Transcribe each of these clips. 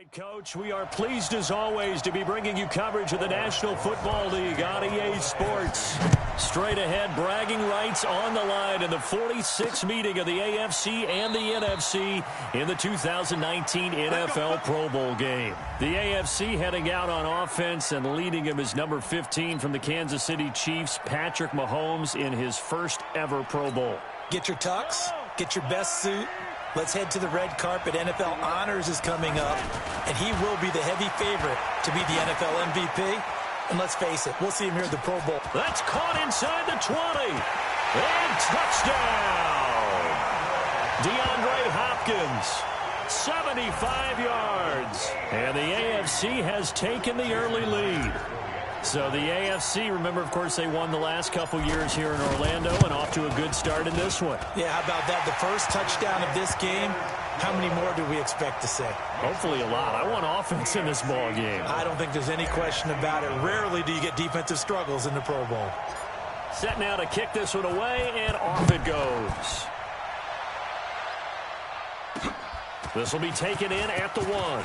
right, Coach, we are pleased as always to be bringing you coverage of the National Football League on EA Sports. Straight ahead, bragging rights on the line in the 46th meeting of the AFC and the NFC in the 2019 NFL Pro Bowl game. The AFC heading out on offense, and leading him is number 15 from the Kansas City Chiefs, Patrick Mahomes, in his first ever Pro Bowl. Get your tux, get your best suit. Let's head to the red carpet. NFL Honors is coming up, and he will be the heavy favorite to be the NFL MVP. And let's face it, we'll see him here at the Pro Bowl. That's caught inside the 20. And touchdown! DeAndre Hopkins, 75 yards. And the AFC has taken the early lead. So the AFC, remember, of course, they won the last couple years here in Orlando and off to a good start in this one. Yeah, how about that? The first touchdown of this game, how many more do we expect to see? Hopefully a lot. I want offense in this ball game. I don't think there's any question about it. Rarely do you get defensive struggles in the Pro Bowl. Set now to kick this one away, and off it goes. This will be taken in at the 1.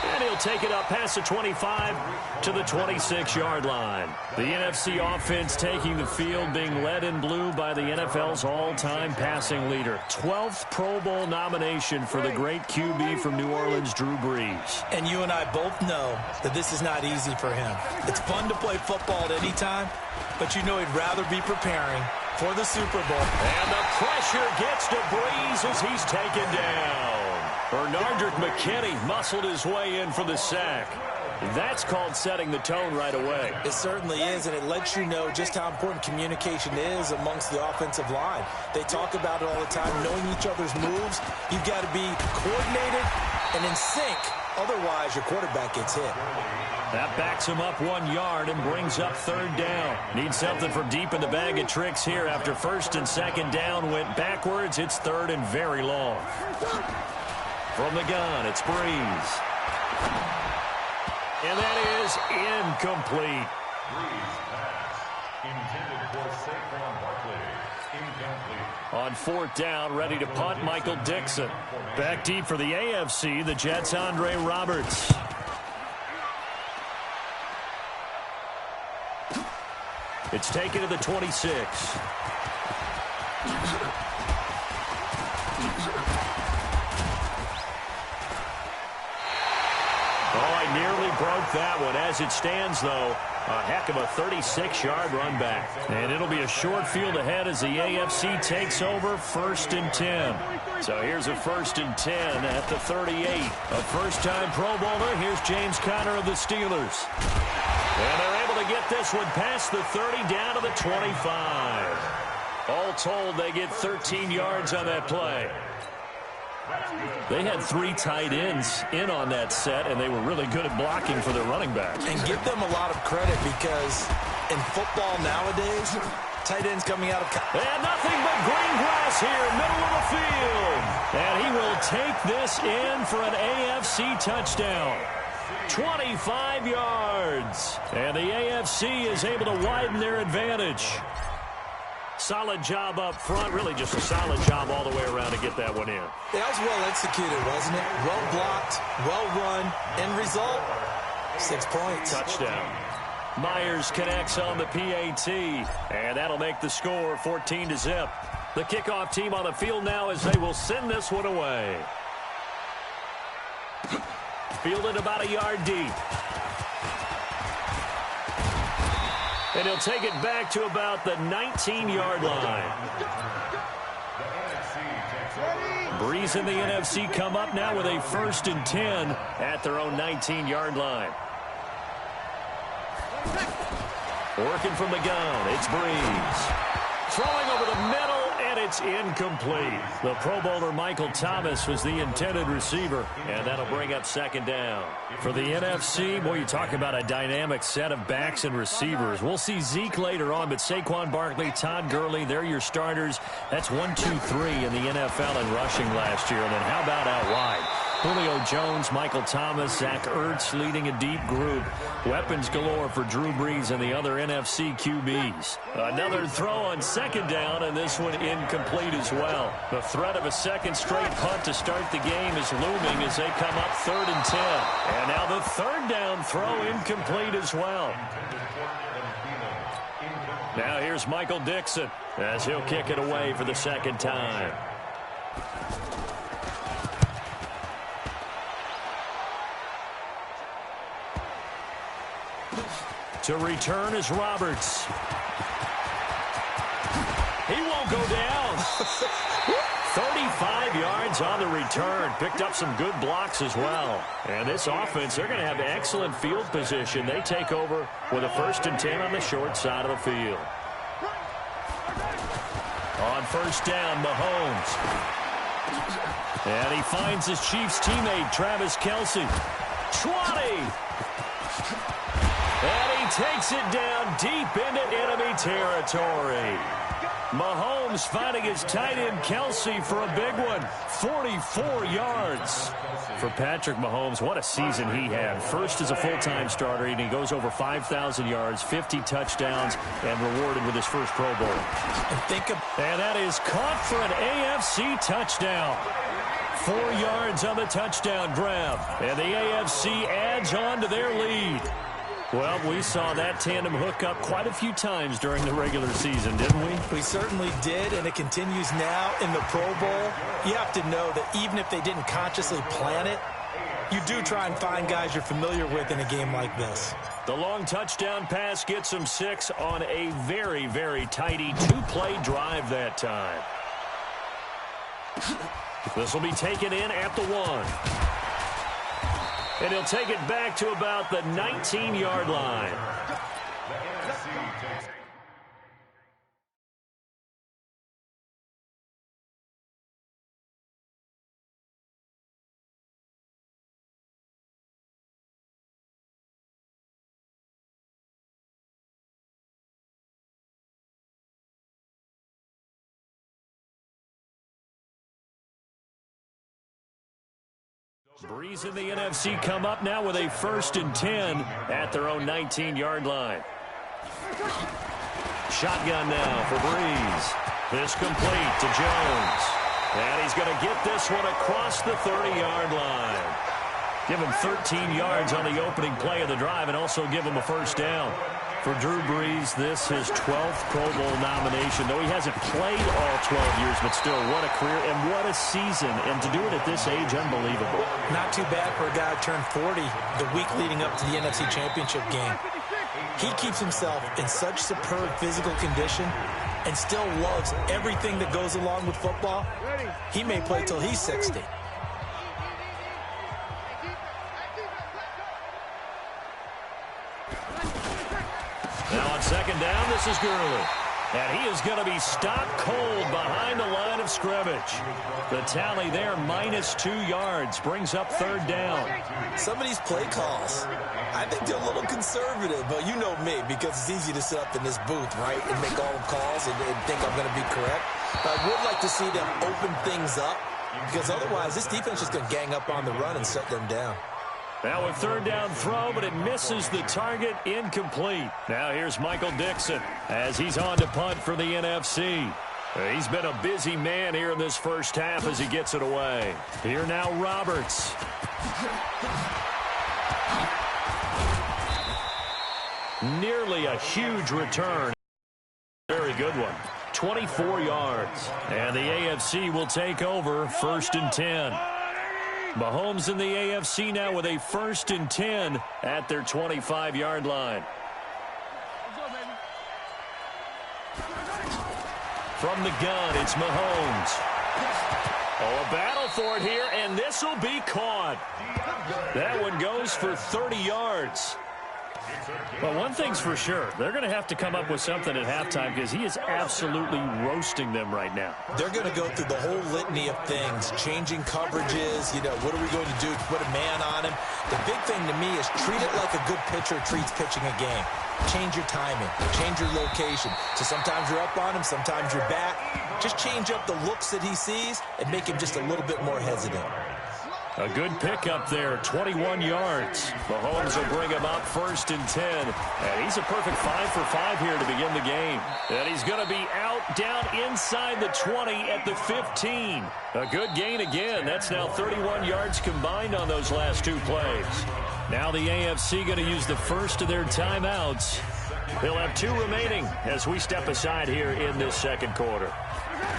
And he'll take it up past the 25 to the 26-yard line. The NFC offense taking the field, being led in blue by the NFL's all-time passing leader. 12th Pro Bowl nomination for the great QB from New Orleans, Drew Brees. And you and I both know that this is not easy for him. It's fun to play football at any time, but you know he'd rather be preparing for the Super Bowl. And the pressure gets to Brees as he's taken down. Bernardrick McKinney muscled his way in for the sack. That's called setting the tone right away. It certainly is, and it lets you know just how important communication is amongst the offensive line. They talk about it all the time, knowing each other's moves. You've got to be coordinated and in sync. Otherwise, your quarterback gets hit. That backs him up 1 yard and brings up third down. Needs something from deep in the bag of tricks here. After first and second down went backwards, it's third and very long. From the gun, it's Brees. And that is incomplete. On fourth down, ready to punt, Michael Dixon. Back deep for the AFC, the Jets' Andre Roberts. It's taken to the 26. Nearly broke that one. As it stands, though, a heck of a 36-yard run back. And it'll be a short field ahead as the AFC takes over, 1st and 10. So here's a 1st and 10 at the 38. A first-time Pro Bowler. Here's James Conner of the Steelers. And they're able to get this one past the 30 down to the 25. All told, they get 13 yards on that play. They had 3 tight ends in on that set, and they were really good at blocking for their running backs. And give them a lot of credit because in football nowadays, tight ends coming out of... And nothing but green grass here, middle of the field. And he will take this in for an AFC touchdown. 25 yards. And the AFC is able to widen their advantage. Solid job up front. Really just a solid job all the way around to get that one in. That was well executed, wasn't it? Well blocked, well run. End result, 6 points. Touchdown. Myers connects on the PAT. And that'll make the score 14-0. The kickoff team on the field now as they will send this one away. Fielded about a yard deep. And he'll take it back to about the 19-yard line. Brees and the NFC come up now with a 1st and 10 at their own 19-yard line. Working from the gun, it's Brees. Throwing over the middle, and it's incomplete. The Pro Bowler Michael Thomas was the intended receiver, and that'll bring up 2nd down. For the NFC, boy, you talk about a dynamic set of backs and receivers. We'll see Zeke later on, but Saquon Barkley, Todd Gurley, they're your starters. That's 1, 2, 3 in the NFL in rushing last year. And then how about out wide? Julio Jones, Michael Thomas, Zach Ertz leading a deep group. Weapons galore for Drew Brees and the other NFC QBs. Another throw on second down, and this one incomplete as well. The threat of a second straight punt to start the game is looming as they come up 3rd and 10. And now the third down throw incomplete as well. Now here's Michael Dixon as he'll kick it away for the second time. To return is Roberts. He won't go down. 35 yards on the return. Picked up some good blocks as well. And this offense, they're going to have excellent field position. They take over with a 1st and 10 on the short side of the field. On 1st down, Mahomes. And he finds his Chiefs teammate, Travis Kelce. 20. And he takes it down deep into enemy territory. Mahomes finding his tight end Kelce for a big one. 44 yards. For Patrick Mahomes, what a season he had. First as a full-time starter, and he goes over 5,000 yards, 50 touchdowns, and rewarded with his first Pro Bowl. And that is caught for an AFC touchdown. 4 yards on the touchdown grab. And the AFC adds on to their lead. Well, we saw that tandem hook up quite a few times during the regular season, didn't we? We certainly did, and it continues now in the Pro Bowl. You have to know that even if they didn't consciously plan it, you do try and find guys you're familiar with in a game like this. The long touchdown pass gets them 6 on a very, very tidy 2-play drive that time. This will be taken in at the 1. And he'll take it back to about the 19-yard line. Breeze in the NFC come up now with a 1st and 10 at their own 19-yard line. Shotgun now for Breeze. This complete to Jones. And he's going to get this one across the 30-yard line. Give him 13 yards on the opening play of the drive and also give him a 1st down. For Drew Brees, this his 12th Pro Bowl nomination, though he hasn't played all 12 years, but still, what a career and what a season. And to do it at this age, unbelievable. Not too bad for a guy who turned 40 the week leading up to the NFC Championship game. He keeps himself in such superb physical condition and still loves everything that goes along with football. He may play till he's 60. Now on 2nd down, this is Gurley. And he is going to be stopped cold behind the line of scrimmage. The tally there, -2 yards, brings up 3rd down. Some of these play calls, I think they're a little conservative, but you know me, because it's easy to sit up in this booth, right, and make all the calls and think I'm going to be correct. But I would like to see them open things up, because otherwise this defense is going to gang up on the run and shut them down. Now a 3rd down throw, but it misses the target, incomplete. Now here's Michael Dixon as he's on to punt for the NFC. He's been a busy man here in this first half as he gets it away. Here now Roberts. Nearly a huge return. Very good one. 24 yards. And the AFC will take over 1st and 10. Mahomes in the AFC now with a 1st and 10 at their 25-yard line. From the gun, it's Mahomes. Oh, a battle for it here, and this will be caught. That one goes for 30 yards. Well, one thing's for sure. They're going to have to come up with something at halftime because he is absolutely roasting them right now. They're going to go through the whole litany of things, changing coverages, what are we going to do to put a man on him? The big thing to me is treat it like a good pitcher treats pitching a game. Change your timing, change your location. So sometimes you're up on him, sometimes you're back. Just change up the looks that he sees and make him just a little bit more hesitant. A good pickup there, 21 yards. Mahomes will bring him up 1st and 10. And he's a perfect 5 for 5 here to begin the game. And he's going to be out down inside the 20 at the 15. A good gain again. That's now 31 yards combined on those last 2 plays. Now the AFC going to use the first of their timeouts. They'll have 2 remaining as we step aside here in this second quarter.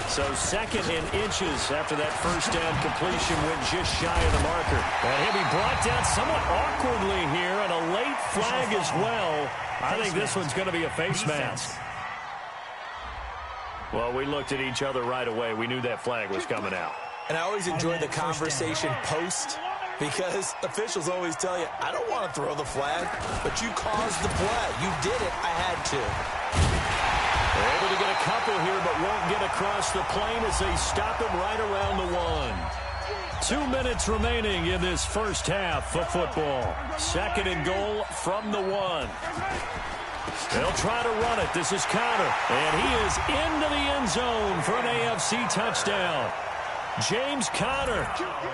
So 2nd and inches after that first down completion went just shy of the marker. And he'll be brought down somewhat awkwardly here, and a late flag as well. I think this one's going to be a face mask. Well, we looked at each other right away. We knew that flag was coming out. And I always enjoy the conversation post, because officials always tell you, I don't want to throw the flag, but you caused the play. You did it. I had to. They're able to get a couple here, but won't get across the plane as they stop him right around the 1. 2 minutes remaining in this first half of football. 2nd and goal from the 1. They'll try to run it. This is Conner, and he is into the end zone for an AFC touchdown. James Conner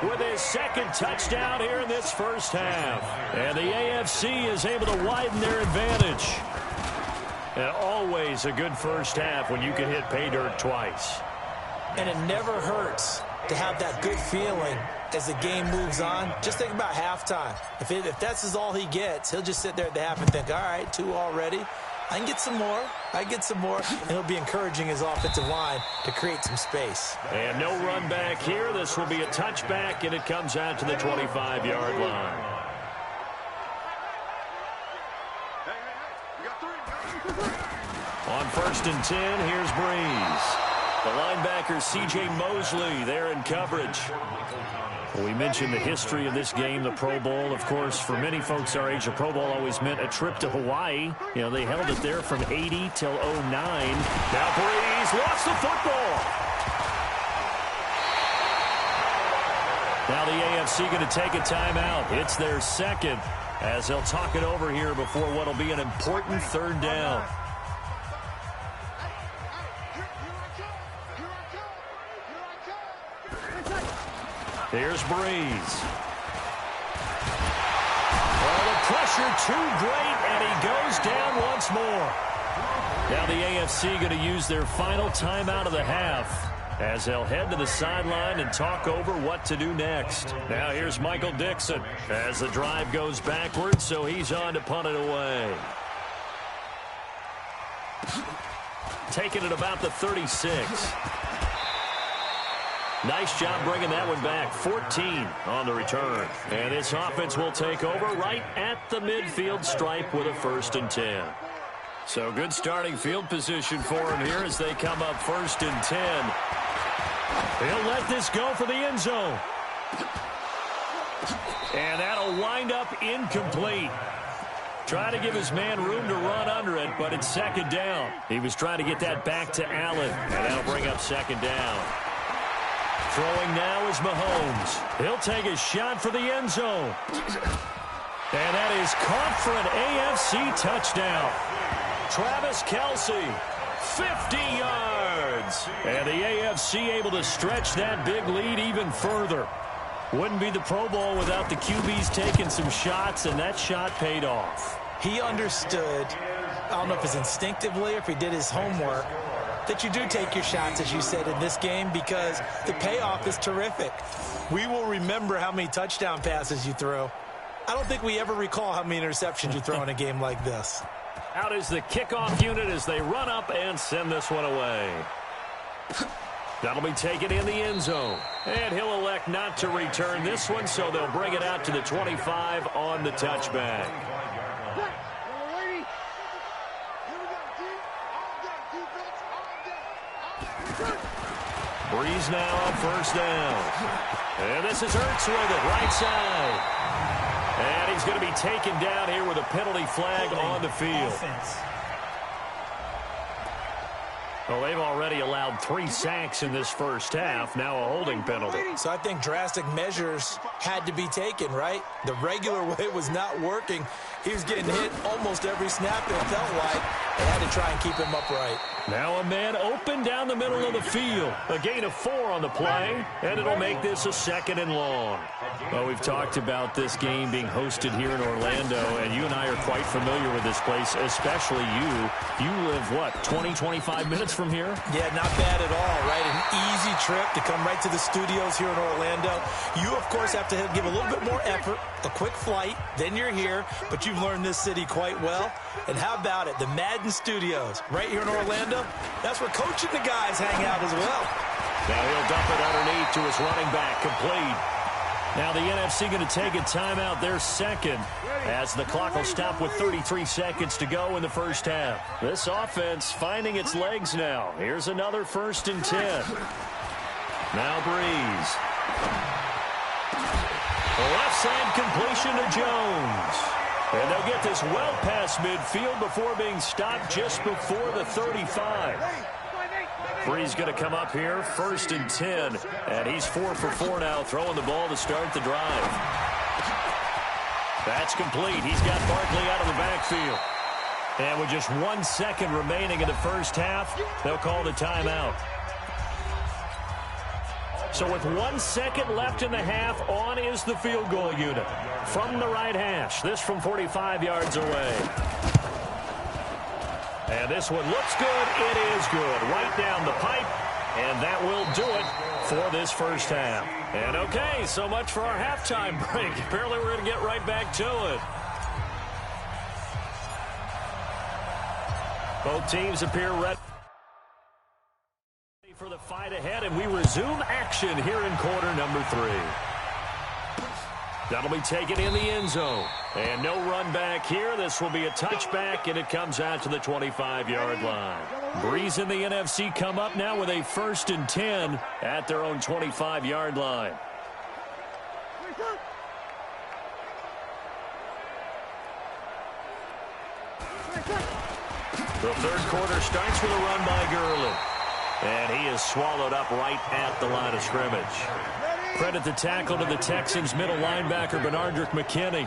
with his 2nd touchdown here in this first half. And the AFC is able to widen their advantage. And always a good first half when you can hit pay dirt twice. And it never hurts to have that good feeling as the game moves on. Just think about halftime. If that's all he gets, he'll just sit there at the half and think, all right, 2 already. I can get some more. And he'll be encouraging his offensive line to create some space. And no run back here. This will be a touchback, and it comes out to the 25-yard line. On 1st and 10, here's Breeze. The linebacker, C.J. Mosley, there in coverage. We mentioned the history of this game, the Pro Bowl. Of course, for many folks our age, the Pro Bowl always meant a trip to Hawaii. You know, they held it there from 80 till 09. Now Breeze lost the football. Now the AFC going to take a timeout. It's their 2nd as they'll talk it over here before what will be an important 3rd down. Here's Breeze. Well, the pressure too great, and he goes down once more. Now the AFC going to use their final timeout of the half as they'll head to the sideline and talk over what to do next. Now here's Michael Dixon as the drive goes backwards, so he's on to punt it away. Taking it about the 36. Nice job bringing that one back. 14 on the return. And this offense will take over right at the midfield stripe with a 1st and 10. So good starting field position for him here as they come up 1st and 10. He'll let this go for the end zone. And that'll wind up incomplete. Trying to give his man room to run under it, but it's 2nd down. He was trying to get that back to Allen, and that'll bring up 2nd down. Throwing now is Mahomes. He'll take a shot for the end zone. And that is caught for an AFC touchdown. Travis Kelce, 50 yards. And the AFC able to stretch that big lead even further. Wouldn't be the Pro Bowl without the QBs taking some shots, and that shot paid off. He understood, I don't know if it's instinctively or if he did his homework, that you do take your shots, as you said, in this game because the payoff is terrific. We will remember how many touchdown passes you throw. I don't think we ever recall how many interceptions you throw in a game like this. Out is the kickoff unit as they run up and send this one away. That'll be taken in the end zone. And he'll elect not to return this one, so they'll bring it out to the 25 on the touchback. Breeze now on 1st down. And this is Ertz with it, right side. And he's going to be taken down here with a penalty flag on the field. Well, they've already allowed 3 sacks in this first half. Now a holding penalty. So I think drastic measures had to be taken, right? The regular way was not working. He was getting hit almost every snap, it felt like. They had to try and keep him upright. Now a man open down the middle of the field. A gain of 4 on the play, and it'll make this a 2nd and long. Well, we've talked about this game being hosted here in Orlando, and you and I are quite familiar with this place, especially you. You live, what, 20, 25 minutes from here? Yeah, not bad at all, right? An easy trip to come right to the studios here in Orlando. You, of course, have to give a little bit more effort, a quick flight, then you're here, but you've learned this city quite well. And how about it? The Madden Studios right here in Orlando, that's where Coach and the guys hang out as well. Now he'll dump it underneath to his running back, complete. Now the NFC going to take a timeout, their second, as the clock will stop with 33 seconds to go in the first half. This offense finding its legs now. Here's another 1st and 10. Now Breeze. Left side completion to Jones. And they'll get this well past midfield before being stopped just before the 35. Breeze going to come up here, 1st and 10. And he's 4 for 4 now, throwing the ball to start the drive. That's complete. He's got Barkley out of the backfield. And with just 1 second remaining in the first half, they'll call the timeout. So with 1 second left in the half, on is the field goal unit. From the right hash, this from 45 yards away. And this one looks good. It is good. Right down the pipe. And that will do it for this first half. And okay, so much for our halftime break. Apparently we're going to get right back to it. Both teams appear ready for the fight ahead, and we resume action here in quarter number 3. That'll be taken in the end zone. And no run back here. This will be a touchback, and it comes out to the 25-yard line. Breeze and the NFC come up now with a 1st and 10 at their own 25-yard line. The third quarter starts with a run by Gurley. And he is swallowed up right at the line of scrimmage. Credit the tackle to the Texans' middle linebacker, Benardrick McKinney.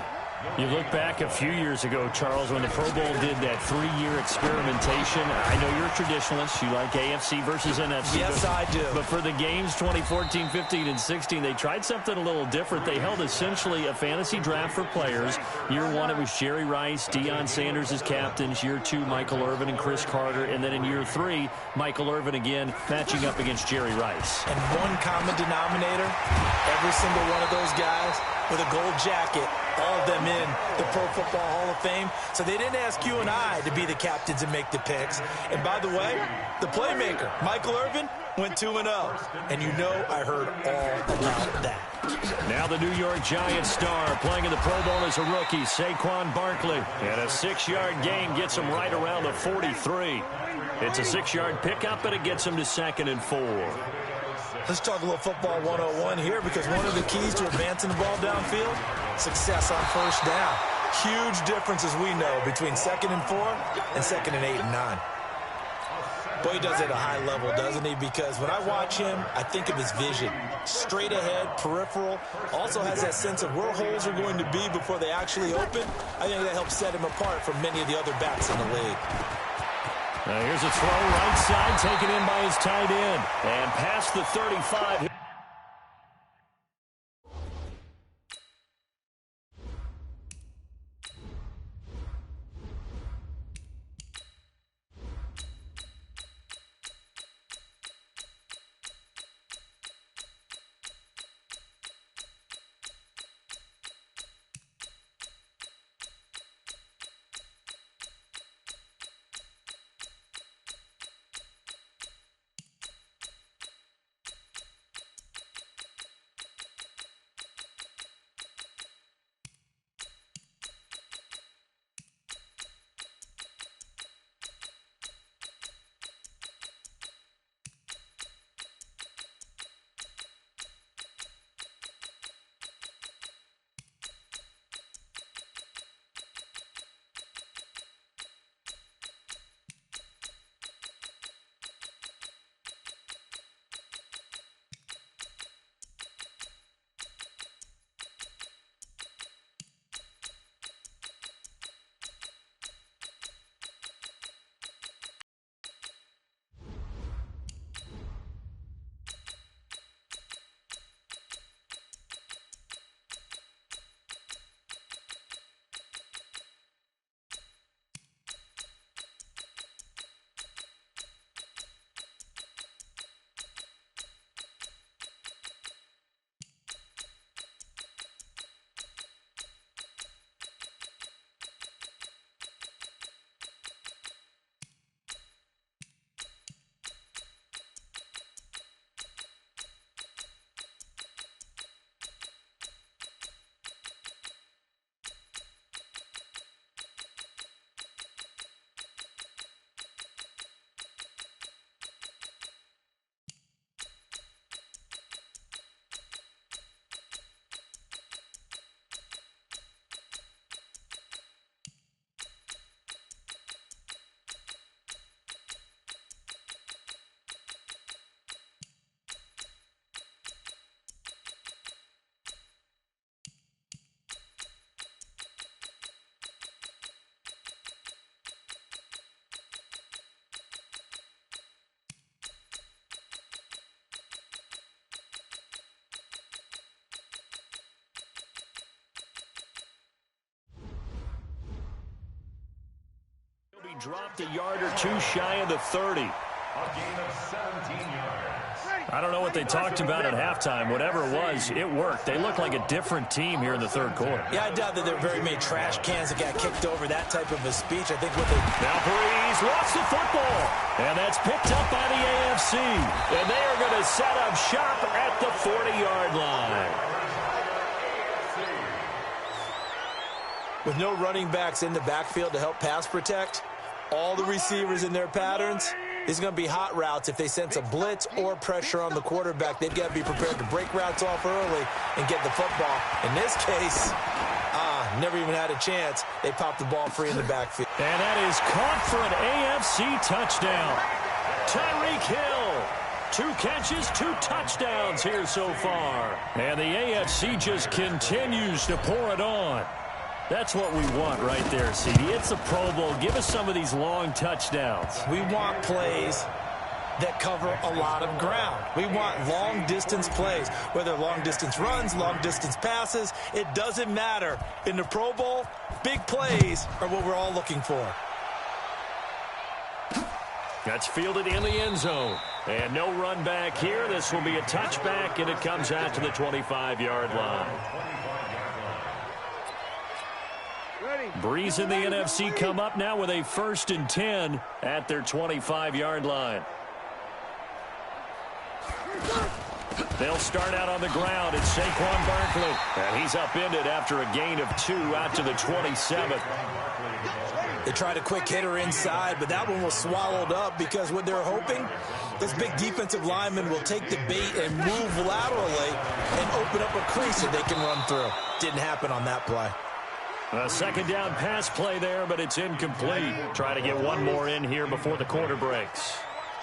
You look back a few years ago, Charles, when the Pro Bowl did that 3-year experimentation. I know you're a traditionalist. You like AFC versus NFC. Yes, I do. But for the games 2014, 15, and 16, they tried something a little different. They held essentially a fantasy draft for players. Year 1, it was Jerry Rice, Deion Sanders as captains. Year 2, Michael Irvin and Chris Carter. And then in year 3, Michael Irvin again matching up against Jerry Rice. And one common denominator, every single one of those guys with a gold jacket, all of them in the Pro Football Hall of Fame. So they didn't ask you and I to be the captains and make the picks. And by the way, the playmaker, Michael Irvin, went 2-0. And you know I heard all about that. Now the New York Giants star playing in the Pro Bowl as a rookie, Saquon Barkley. And a 6-yard gain gets him right around the 43. It's a 6-yard pickup, and it gets him to 2nd and 4. Let's talk a little football 101 here, because one of the keys to advancing the ball downfield, success on first down. Huge difference, as we know, between 2nd and 4 and 2nd and 8 and 9. Boy, he does it at a high level, doesn't he? Because when I watch him, I think of his vision. Straight ahead, peripheral. Also has that sense of where holes are going to be before they actually open. I think that helps set him apart from many of the other backs in the league. Now here's a throw right side, taken in by his tight end. And past the 35. dropped a yard or two shy of the 30. A gain of 17 yards. I don't know what they talked about at halftime. Whatever it was, it worked. They look like a different team here in the third quarter. Yeah, I doubt that there are very many trash cans that got kicked over, that type of a speech. I think what they... Now Breeze lost the football. And that's picked up by the AFC. And they are going to set up shop at the 40-yard line. With no running backs in the backfield to help pass protect, all the receivers in their patterns, these are going to be hot routes. If they sense a blitz or pressure on the quarterback, they've got to be prepared to break routes off early and get the football. In this case, never even had a chance. They popped the ball free in the backfield. And that is caught for an AFC touchdown. Tyreek Hill, 2 catches, 2 touchdowns here so far. And the AFC just continues to pour it on. That's what we want right there, CD. It's the Pro Bowl. Give us some of these long touchdowns. We want plays that cover a lot of ground. We want long-distance plays, whether long-distance runs, long-distance passes. It doesn't matter. In the Pro Bowl, big plays are what we're all looking for. That's fielded in the end zone. And no run back here. This will be a touchback, and it comes out to the 25-yard line. Breeze and the NFC come up now with a 1st and 10 at their 25-yard line. They'll start out on the ground. It's Saquon Barkley. And he's upended after a gain of 2 out to the 27. They tried a quick hitter inside, but that one was swallowed up because what they're hoping, this big defensive lineman will take the bait and move laterally and open up a crease that they can run through. Didn't happen on that play. A 2nd down pass play there, but it's incomplete. Try to get one more in here before the quarter breaks.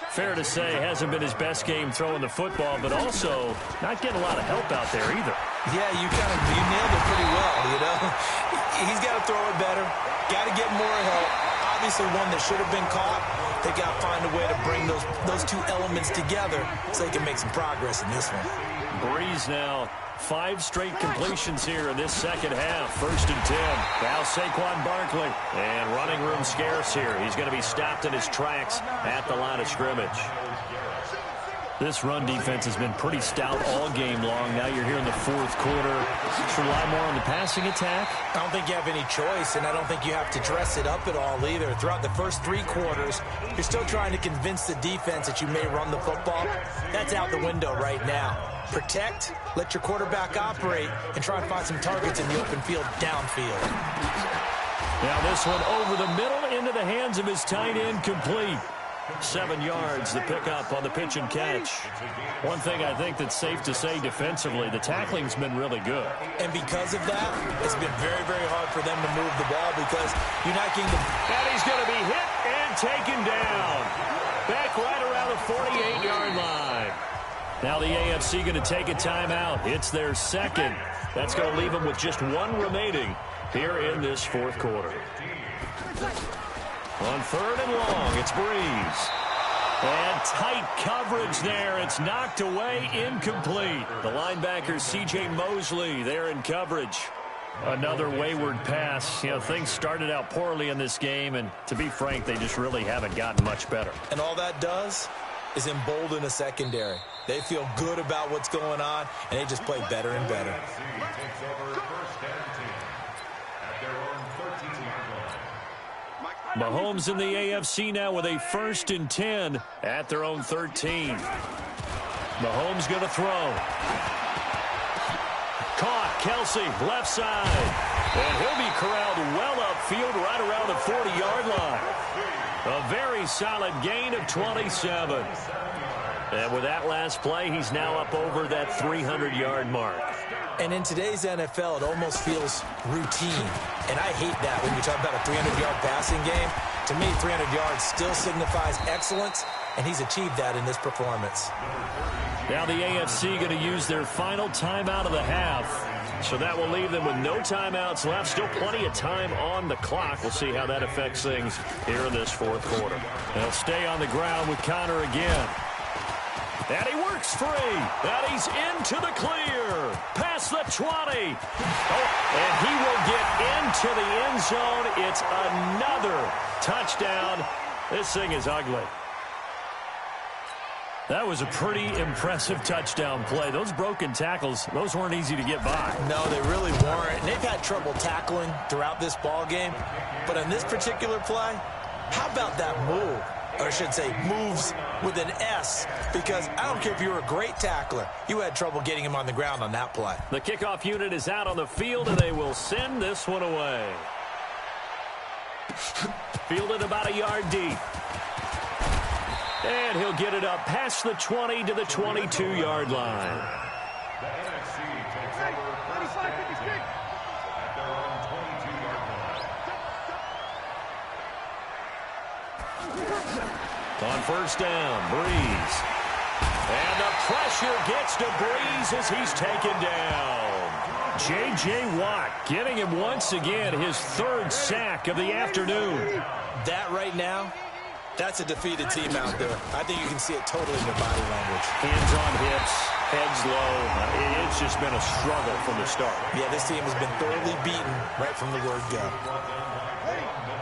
Fair to say, hasn't been his best game throwing the football, but also not getting a lot of help out there either. Yeah, you nailed it pretty well, you know. He's got to throw it better. Got to get more help. Obviously one that should have been caught. They got to find a way to bring those 2 elements together so they can make some progress in this one. Breeze now 5 straight completions here in this second half. 1st and 10. Now Saquon Barkley. And running room scarce here. He's going to be stopped in his tracks at the line of scrimmage. This run defense has been pretty stout all game long. Now you're here in the 4th quarter. Just rely more on the passing attack. I don't think you have any choice, and I don't think you have to dress it up at all either. Throughout the first 3 quarters, you're still trying to convince the defense that you may run the football. That's out the window right now. Protect, let your quarterback operate, and try and find some targets in the open field downfield. Now this one over the middle into the hands of his tight end, complete. 7 yards, the pickup on the pitch and catch. One thing I think that's safe to say defensively, the tackling's been really good. And because of that, it's been very, very hard for them to move the ball because you're not getting the... And he's going to be hit and taken down. Back right around the 48-yard line. Now the AFC going to take a timeout. It's their 2nd. That's going to leave them with just 1 remaining here in this 4th quarter. On 3rd and long, it's Breeze. And tight coverage there. It's knocked away, incomplete. The linebacker, C.J. Mosley, there in coverage. Another wayward pass. You know, things started out poorly in this game, and to be frank, they just really haven't gotten much better. And all that does is embolden a secondary. They feel good about what's going on, and they just play better and better. Mahomes in the AFC now with a 1st and 10 at their own 13. Mahomes going to throw. Caught, Kelsey, left side. And he'll be corralled well upfield right around the 40-yard line. A very solid gain of 27. And with that last play, he's now up over that 300-yard mark. And in today's NFL, it almost feels routine. And I hate that when you talk about a 300-yard passing game. To me, 300 yards still signifies excellence, and he's achieved that in this performance. Now the AFC going to use their final timeout of the half. So that will leave them with no timeouts left. Still plenty of time on the clock. We'll see how that affects things here in this 4th quarter. They'll stay on the ground with Connor again. And he works Works free. And he's into the clear. Past the 20. Oh, and he will get into the end zone. It's another touchdown. This thing is ugly. That was a pretty impressive touchdown play. Those broken tackles, those weren't easy to get by. No, they really weren't. And they've had trouble tackling throughout this ball game. But on this particular play, how about that move? Or I should say moves with an S, because I don't care if you were a great tackler. You had trouble getting him on the ground on that play. The kickoff unit is out on the field, and they will send this one away. Fielded about a yard deep. And he'll get it up past the 20 to the 22-yard line. The NFC takes over first and 10 at their own 22-yard line. On first down, Breeze. And the pressure gets to Breeze as he's taken down. J.J. Watt getting him once again his third sack of the afternoon. That right now, that's a defeated team out there. I think you can see it totally in their body language. Hands on hips, heads low. It's just been a struggle from the start. Yeah, this team has been thoroughly beaten right from the word go.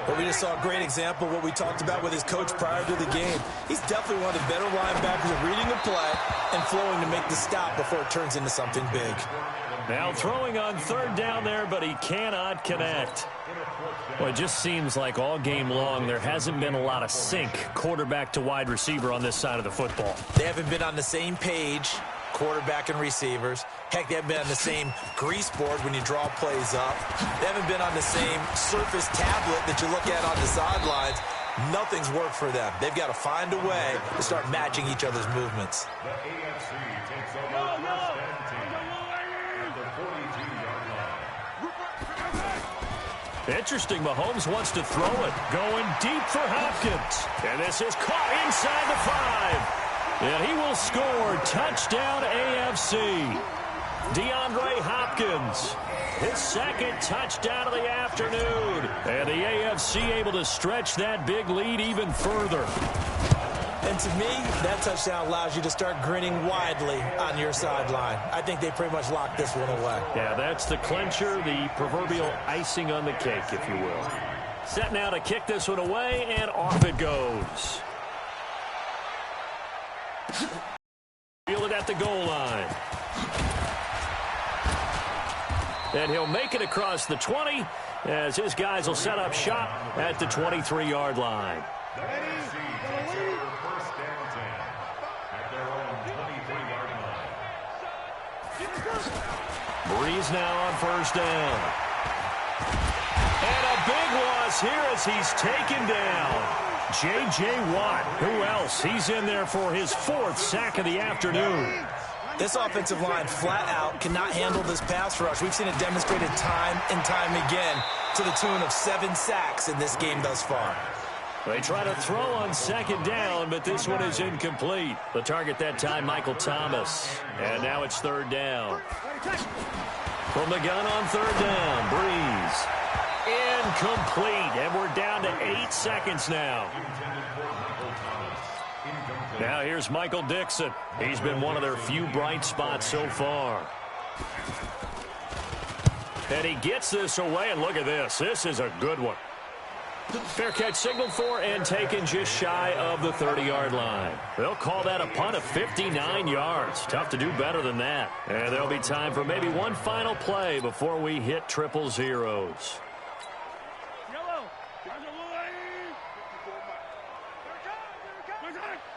But we just saw a great example of what we talked about with his coach prior to the game. He's definitely one of the better linebackers at reading the play and flowing to make the stop before it turns into something big. Now throwing on third down there, but he cannot connect. Well, it just seems like all game long there hasn't been a lot of sync quarterback to wide receiver on this side of the football. They haven't been on the same page, quarterback and receivers. Heck, they haven't been on the same grease board when you draw plays up. They haven't been on the same surface tablet that you look at on the sidelines. Nothing's worked for them. They've got to find a way to start matching each other's movements. The AFC takes over first and 10 at the 42-yard line. Interesting, Mahomes wants to throw it. Going deep for Hopkins. And this is caught inside the 5. And he will score. Touchdown AFC. DeAndre Hopkins. His second touchdown of the afternoon. And the AFC able to stretch that big lead even further. And to me, that touchdown allows you to start grinning widely on your sideline. I think they pretty much locked this one away. Yeah, that's the clincher, the proverbial icing on the cake, if you will. Set now to kick this one away, and off it goes. Fielded at the goal line. And he'll make it across the 20 as his guys will set up shop at the 23-yard line. The NFC takes over first and 10 at their own 23-yard line. Breeze now on first down. And a big loss here as he's taken down. J.J. Watt, who else? He's in there for his fourth sack of the afternoon. This offensive line flat out cannot handle this pass rush. We've seen it demonstrated time and time again to the tune of 7 sacks in this game thus far. They try to throw on second down, but this one is incomplete. The target that time, Michael Thomas. And now it's third down. From the gun on third down, Breeze. Incomplete, and we're down to 8 seconds now. Now here's Michael Dixon. He's been one of their few bright spots so far. And he gets this away, and look at this. This is a good one. Fair catch signaled for and taken just shy of the 30-yard line. They'll call that a punt of 59 yards. Tough to do better than that. And there'll be time for maybe one final play before we hit triple zeros.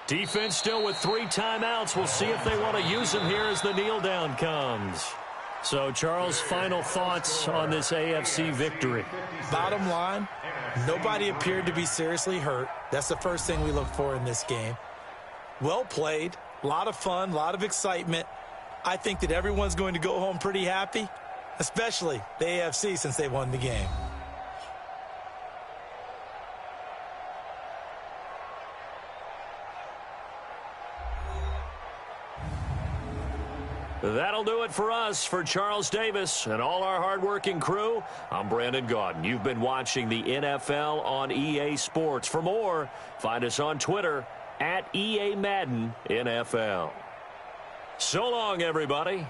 Defense still with 3 timeouts. We'll see if they want to use them here as the kneel down comes. So, Charles, final thoughts on this AFC victory? Bottom line, nobody appeared to be seriously hurt. That's the first thing we look for in this game. Well played, a lot of fun, a lot of excitement. I think that everyone's going to go home pretty happy, especially the AFC since they won the game. That'll do it for us. For Charles Davis and all our hardworking crew, I'm Brandon Gaudin. You've been watching the NFL on EA Sports. For more, find us on Twitter at EA Madden NFL. So long, everybody.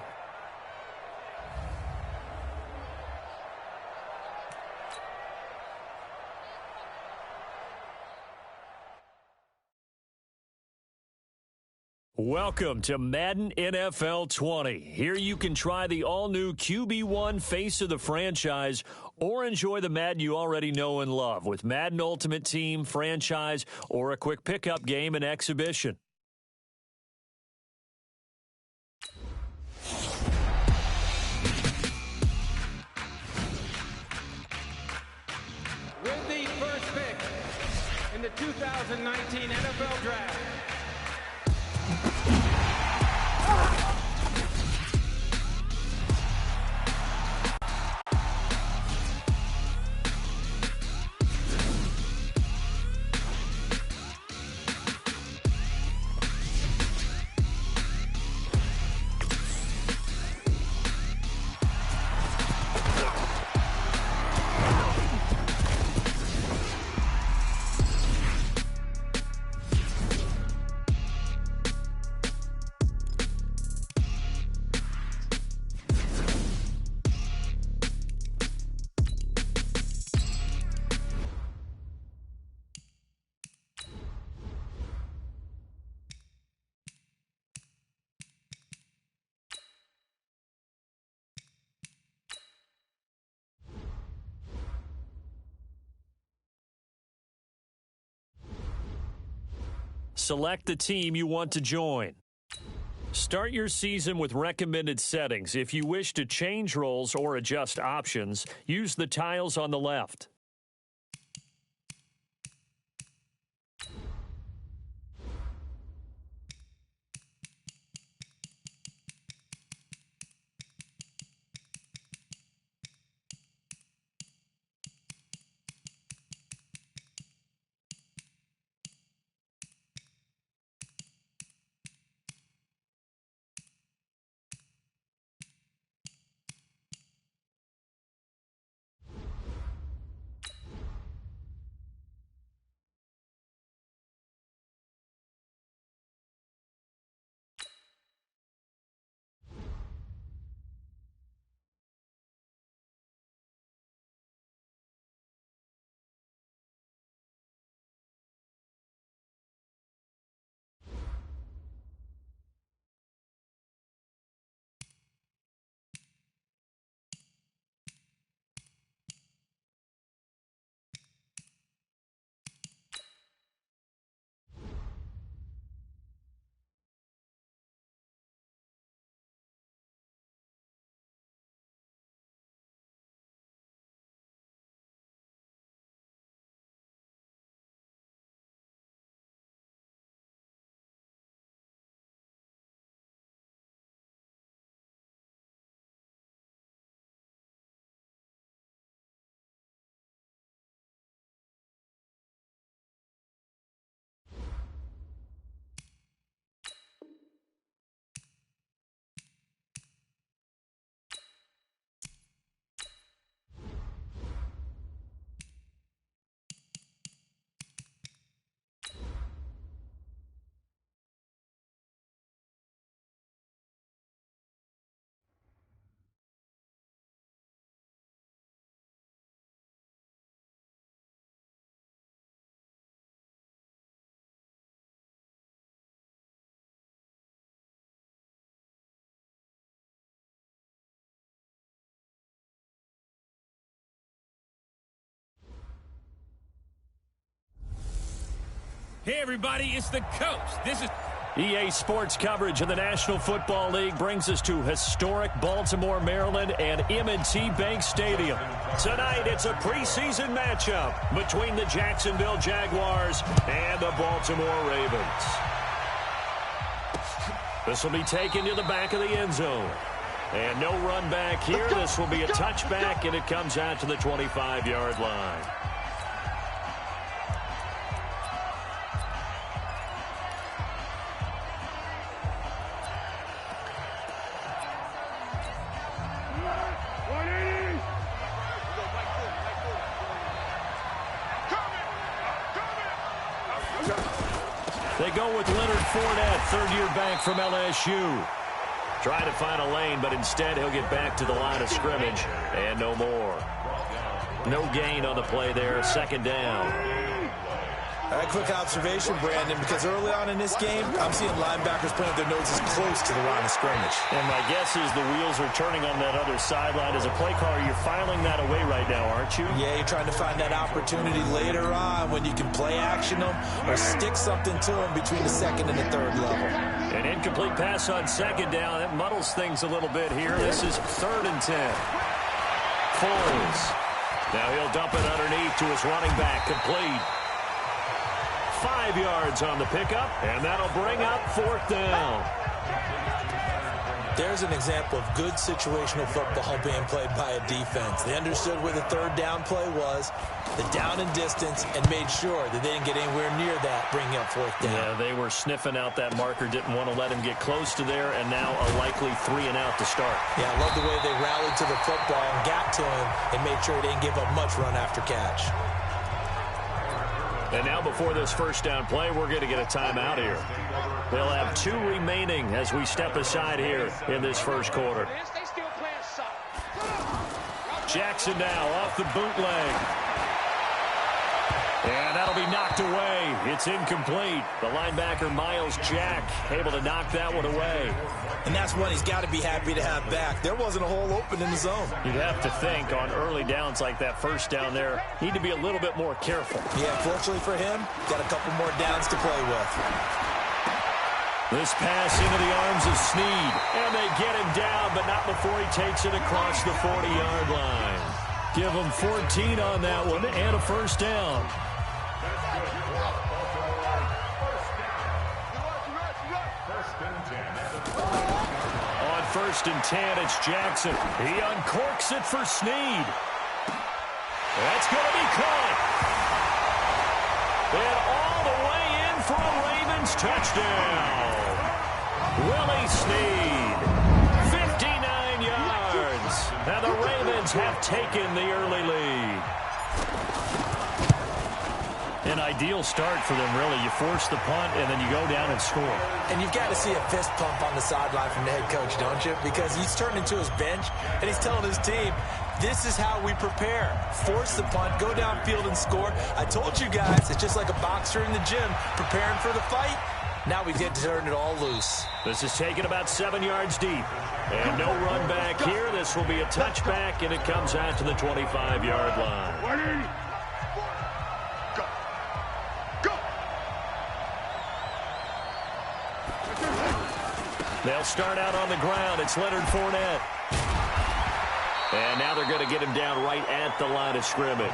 Welcome to Madden NFL 20. Here you can try the all-new QB1 face of the franchise or enjoy the Madden you already know and love with Madden Ultimate Team, franchise, or a quick pickup game and exhibition. With the first pick in the 2019 NFL Draft. Select the team you want to join. Start your season with recommended settings. If you wish to change roles or adjust options, use the tiles on the left. Hey, everybody, it's the coach. This is EA Sports coverage of the National Football League brings us to historic Baltimore, Maryland, and M&T Bank Stadium. Tonight, it's a preseason matchup between the Jacksonville Jaguars and the Baltimore Ravens. This will be taken to the back of the end zone. And no run back here. This will be a touchback, and it comes out to the 25-yard line. They go with Leonard Fournette, third-year back from LSU. Trying to find a lane, but instead he'll get back to the line of scrimmage, and no more. No gain on the play there, second down. A quick observation, Brandon, because early on in this game, I'm seeing linebackers putting their noses close to the line of scrimmage. And my guess is the wheels are turning on that other sideline. As a play caller, you're filing that away right now, aren't you? Yeah, you're trying to find that opportunity later on when you can play action them or stick something to them between the second and the third level. An incomplete pass on second down. That muddles things a little bit here. This is 3rd and 10. Foles. Now he'll dump it underneath to his running back. Complete. 5 yards on the pickup, and that'll bring up 4th down. There's an example of good situational football being played by a defense. They understood where the 3rd down play was, the down and distance, and made sure that they didn't get anywhere near that, bringing up 4th down. Yeah, they were sniffing out that marker, didn't want to let him get close to there, and now a likely 3 and out to start. Yeah, I love the way they rallied to the football and got to him and made sure he didn't give up much run after catch. And now before this first down play, we're going to get a timeout here. They'll have 2 remaining as we step aside here in this first quarter. Jackson now off the bootleg. And that'll be knocked away. It's incomplete. The linebacker, Miles Jack, able to knock that one away. And that's one he's got to be happy to have back. There wasn't a hole open in the zone. You'd have to think on early downs like that first down there, need to be a little bit more careful. Yeah, fortunately for him, got a couple more downs to play with. This pass into the arms of Snead. And they get him down, but not before he takes it across the 40-yard line. Give him 14 on that one and a first down. On 1st and 10, it's Jackson. He uncorks it for Snead. That's going to be caught. And all the way in for a Ravens touchdown. Willie Snead, 59 yards. Now the Ravens have taken the early lead. An ideal start for them, really. You force the punt, and then you go down and score. And you've got to see a fist pump on the sideline from the head coach, don't you? Because he's turned into his bench, and he's telling his team, this is how we prepare. Force the punt, go downfield and score. I told you guys, it's just like a boxer in the gym preparing for the fight. Now we get to turn it all loose. This is taken about 7 yards deep. And no run back here. This will be a touchback, and it comes out to the 25-yard line. They'll start out on the ground. It's Leonard Fournette. And now they're going to get him down right at the line of scrimmage.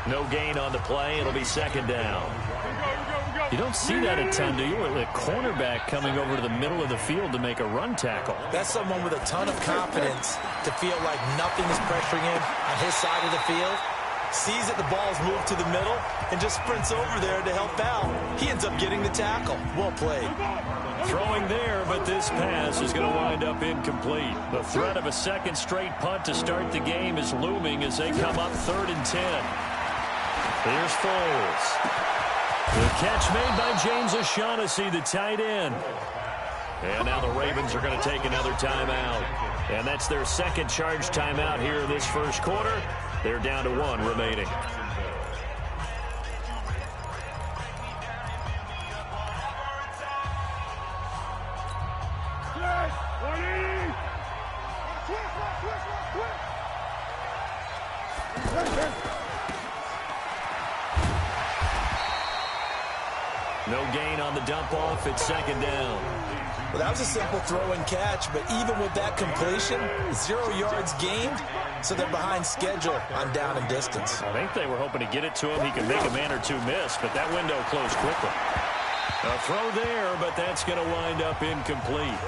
No gain on the play. It'll be 2nd down. You don't see that a ton, do you? With a cornerback coming over to the middle of the field to make a run tackle. That's someone with a ton of confidence to feel like nothing is pressuring him on his side of the field. Sees that the ball's moved to the middle and just sprints over there to help out. He ends up getting the tackle. Well played. Throwing there, but this pass is going to wind up incomplete. The threat of a second straight punt to start the game is looming as they come up 3rd and 10. Here's Foles. The catch made by James O'Shaughnessy, the tight end. And now the Ravens are going to take another timeout. And that's their second charge timeout here in this first quarter. They're down to 1 remaining. No gain on the dump off. It's 2nd down. Well, that was a simple throw and catch, but even with that completion, 0 yards gained, so they're behind schedule on down and distance. I think they were hoping to get it to him. He could make a man or two miss, but that window closed quickly. A throw there, but that's going to wind up incomplete.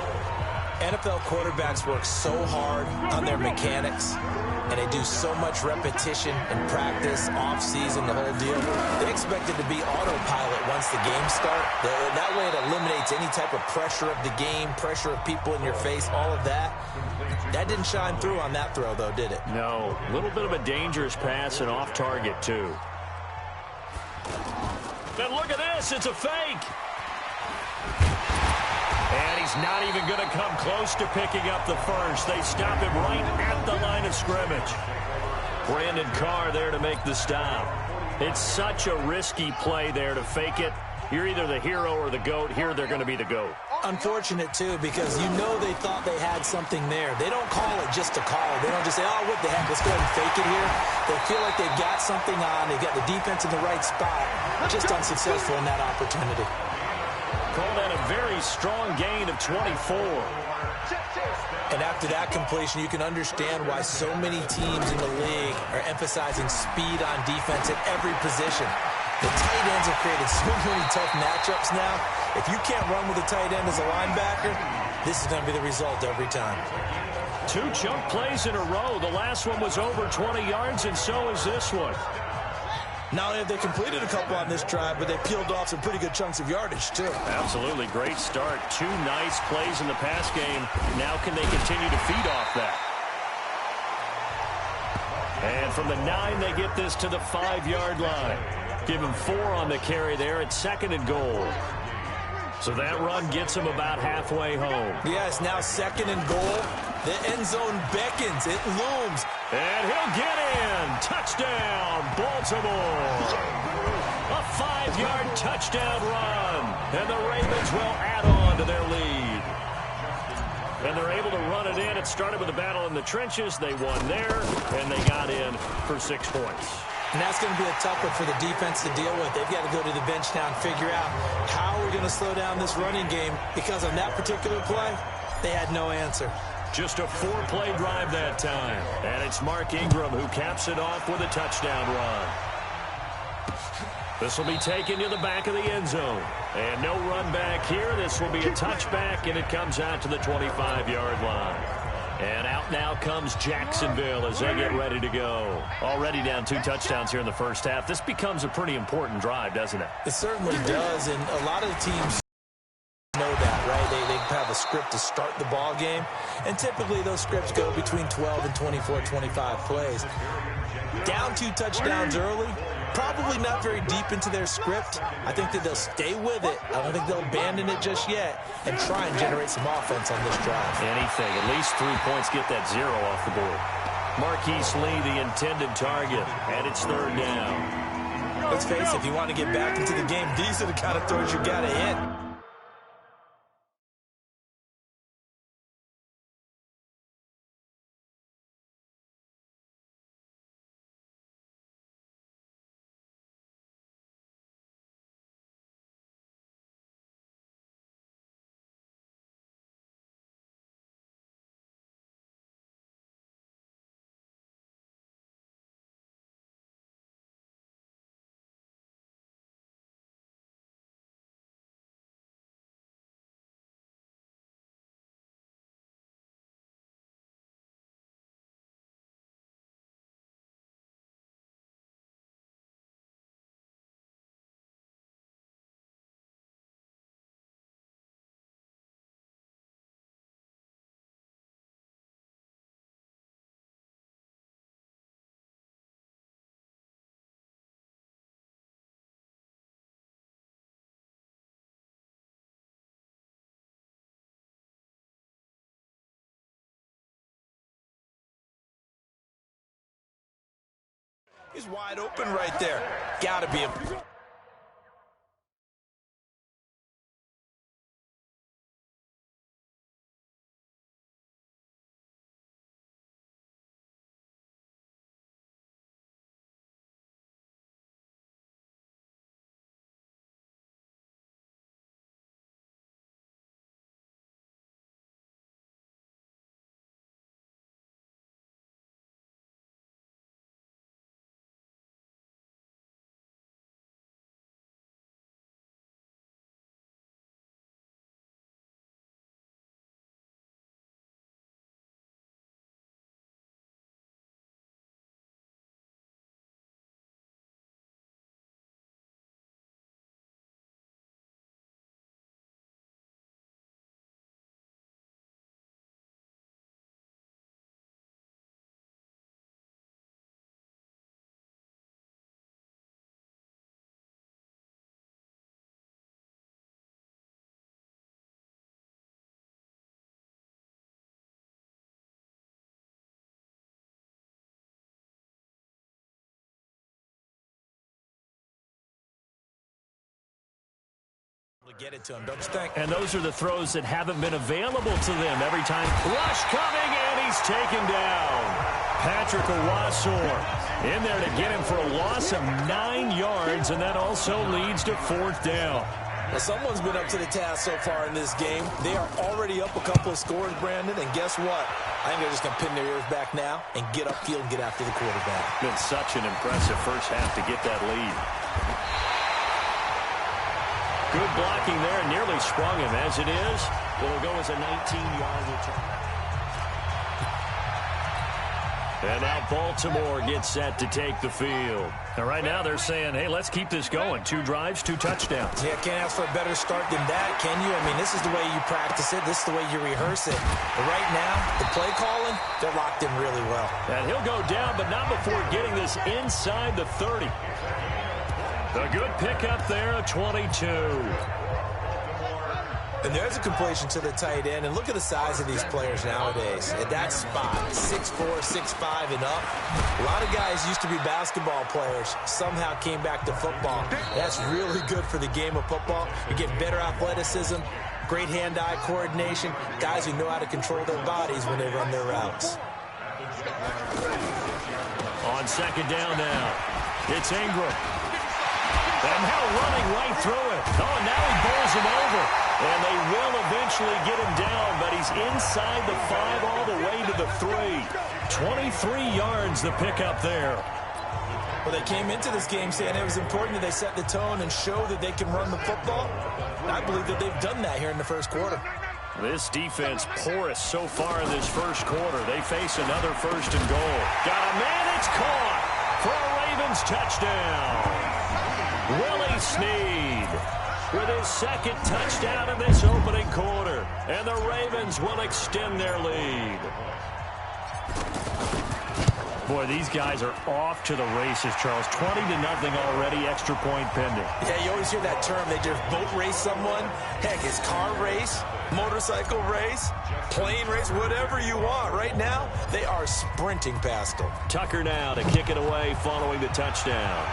NFL quarterbacks work so hard on their mechanics, and they do so much repetition and practice, off-season, the whole deal. They expect it to be autopilot once the games start. That way it eliminates any type of pressure of the game, pressure of people in your face, all of that. That didn't shine through on that throw, though, did it? No. A little bit of a dangerous pass and off target, too. And look at this. It's a fake. And he He's not even going to come close to picking up the first. They stop him right at the line of scrimmage. Brandon Carr there to make the stop. It's such a risky play there to fake it. You're either the hero or the GOAT. Here they're going to be the GOAT. Unfortunate, too, because you know they thought they had something there. They don't call it just to call it. They don't just say, oh, what the heck, let's go ahead and fake it here. They feel like they've got something on. They've got the defense in the right spot. Just unsuccessful in that opportunity. Call that a very strong gain of 24. And after that completion, you can understand why so many teams in the league are emphasizing speed on defense at every position. The tight ends have created so many tough matchups now. If you can't run with a tight end as a linebacker, this is going to be the result every time. 2 chunk plays in a row. The last one was over 20 yards, and so is this one. Not only have they completed a couple on this drive, but they peeled off some pretty good chunks of yardage, too. Absolutely. Great start. 2 nice plays in the pass game. Now can they continue to feed off that? And from the 9, they get this to the 5-yard line. Give him 4 on the carry there at 2nd and goal. So that run gets him about halfway home. Yes, now 2nd and goal. The end zone beckons. It looms. And he'll get in. Touchdown, Baltimore. A 5-yard touchdown run. And the Ravens will add on to their lead. And they're able to run it in. It started with a battle in the trenches. They won there, and they got in for 6 points. And that's going to be a tough one for the defense to deal with. They've got to go to the bench now and figure out how we're going to slow down this running game, because on that particular play, they had no answer. Just a 4-play drive that time. And it's Mark Ingram who caps it off with a touchdown run. This will be taken to the back of the end zone. And no run back here. This will be a touchback, and it comes out to the 25-yard line. And out now comes Jacksonville as they get ready to go. Already down 2 touchdowns here in the first half. This becomes a pretty important drive, doesn't it? It certainly does, and a lot of the teams know that, right? They have a script to start the ball game, and typically those scripts go between 12 and 24, 25 plays. Down 2 touchdowns early, probably not very deep into their script. I think that they'll stay with it. I don't think they'll abandon it just yet and try and generate some offense on this drive. Anything. At least 3 points get that 0 off the board. Marquise Lee, the intended target, and it's 3rd down. Let's face it, if you want to get back into the game, these are the kind of throws you got to hit. He's wide open right there. Got to be a... get it to him, don't you think? And those are the throws that haven't been available to them every time. Rush coming, and he's taken down. Patrick Owasor in there to get him for a loss of 9 yards, and that also leads to 4th down. Well, someone's been up to the task so far in this game. They are already up a couple of scores, Brandon, and guess what? I think they're just going to pin their ears back now and get upfield and get after the quarterback. Been such an impressive first half to get that lead. Good blocking there, nearly sprung him. As it is, it'll go as a 19-yard return. And now Baltimore gets set to take the field. And right now they're saying, hey, let's keep this going. 2 drives, 2 touchdowns. Yeah, can't ask for a better start than that, can you? I mean, this is the way you practice it. This is the way you rehearse it. But right now, the play calling, they're locked in really well. And he'll go down, but not before getting this inside the 30. A good pickup there, a 22. And there's a completion to the tight end. And look at the size of these players nowadays. At that spot, 6'4", 6'5", and up. A lot of guys used to be basketball players. Somehow came back to football. That's really good for the game of football. You get better athleticism, great hand-eye coordination, guys who know how to control their bodies when they run their routes. On 2nd down now, it's Ingram. And now running right through it. Oh, now he bowls him over. And they will eventually get him down, but he's inside the 5 all the way to the 3. 23 yards the pickup there. Well, they came into this game saying it was important that they set the tone and show that they can run the football. And I believe that they've done that here in the first quarter. This defense porous so far in this first quarter. They face another 1st and goal. Got a man, it's caught for a Ravens touchdown. Willie Snead with his 2nd touchdown in this opening quarter. And the Ravens will extend their lead. Boy, these guys are off to the races, Charles. 20-0 already, extra point pending. Yeah, you always hear that term. They just boat race someone. Heck, it's car race, motorcycle race, plane race, whatever you want. Right now, they are sprinting past them. Tucker now to kick it away following the touchdown.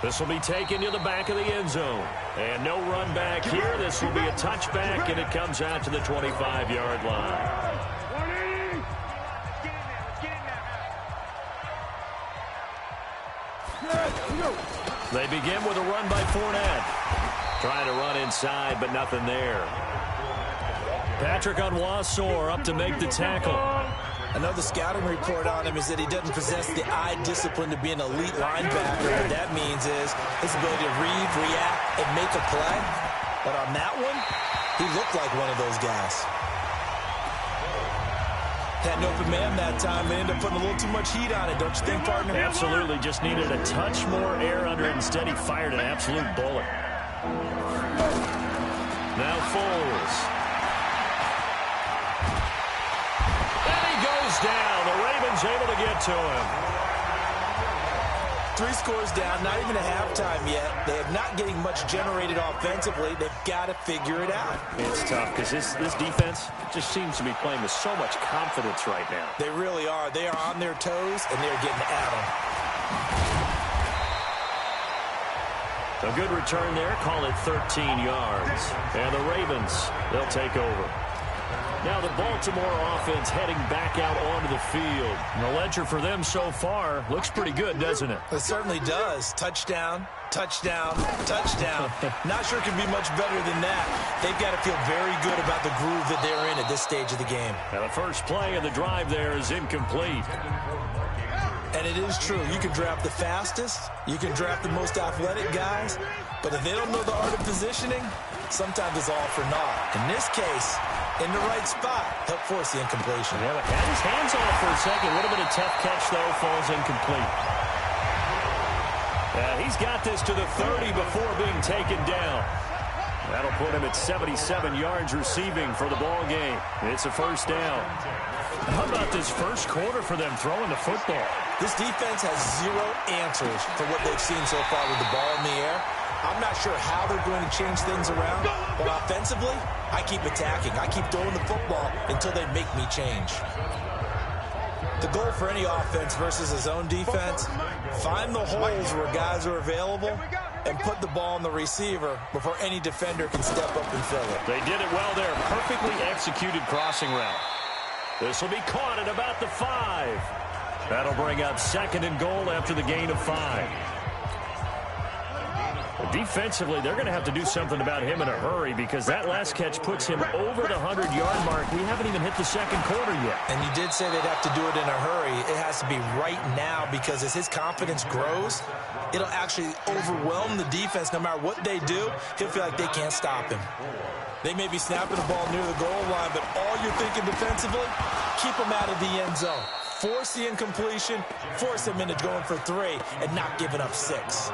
This will be taken to the back of the end zone. And no run back here. This will be a touchback, and it comes out to the 25-yard line. They begin with a run by FORTNITE. Trying to run inside, but nothing there. Patrick Owasor up to make the tackle. I know the scouting report on him is that he doesn't possess the eye discipline to be an elite linebacker. What that means is his ability to read, react, and make a play. But on that one, he looked like one of those guys. Had an open man that time and ended up putting a little too much heat on it, don't you think, partner? Absolutely. Just needed a touch more air under it. Instead, he fired an absolute bullet. Now Foles. Down. The Ravens able to get to him. 3 scores down, not even a halftime yet. They are not getting much generated offensively. They've got to figure it out. It's tough because this defense just seems to be playing with so much confidence right now. They really are. They are on their toes, and they're getting at them. A good return there. Call it 13 yards. And the Ravens, they'll take over. Now the Baltimore offense heading back out onto the field. And the ledger for them so far looks pretty good, doesn't it? It certainly does. Touchdown, touchdown, touchdown. Not sure it can be much better than that. They've got to feel very good about the groove that they're in at this stage of the game. Now the first play of the drive there is incomplete. And it is true. You can draft the fastest. You can draft the most athletic guys. But if they don't know the art of positioning, sometimes it's all for naught. In this case, in the right spot, help force the incompletion. Yeah, but had his hands on it for a second. Would have been a tough catch, though. Falls incomplete. He's got this to the 30 before being taken down. That'll put him at 77 yards receiving for the ball game. It's a 1st down. How about this first quarter for them throwing the football? This defense has 0 answers for what they've seen so far with the ball in the air. I'm not sure how they're going to change things around, but offensively, I keep attacking. I keep throwing the football until they make me change. The goal for any offense versus his own defense, find the holes where guys are available and put the ball on the receiver before any defender can step up and fill it. They did it well there. Perfectly executed crossing route. This will be caught at about the 5. That'll bring up 2nd and goal after the gain of 5. Defensively, they're going to have to do something about him in a hurry because that last catch puts him over the 100-yard mark. We haven't even hit the 2nd quarter yet. And you did say they'd have to do it in a hurry. It has to be right now because as his confidence grows, it'll actually overwhelm the defense. No matter what they do, he'll feel like they can't stop him. They may be snapping the ball near the goal line, but all you're thinking defensively, keep him out of the end zone. Force the incompletion, force him into going for 3, and not giving up 6.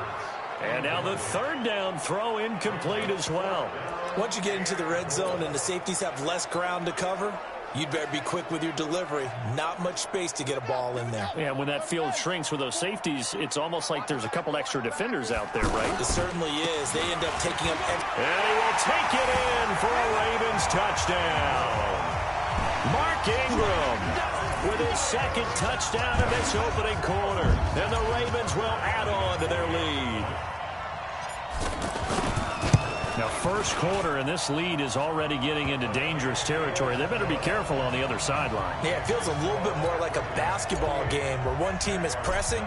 And now the 3rd down throw incomplete as well. Once you get into the red zone and the safeties have less ground to cover, you'd better be quick with your delivery. Not much space to get a ball in there. Yeah, when that field shrinks with those safeties, it's almost like there's a couple extra defenders out there, right? It certainly is. They end up taking up... And he will take it in for a Ravens touchdown. Mark Ingram with his 2nd touchdown of this opening quarter. And the Ravens will add on to their lead. Now, 1st quarter, and this lead is already getting into dangerous territory. They better be careful on the other sideline. Yeah, it feels a little bit more like a basketball game where one team is pressing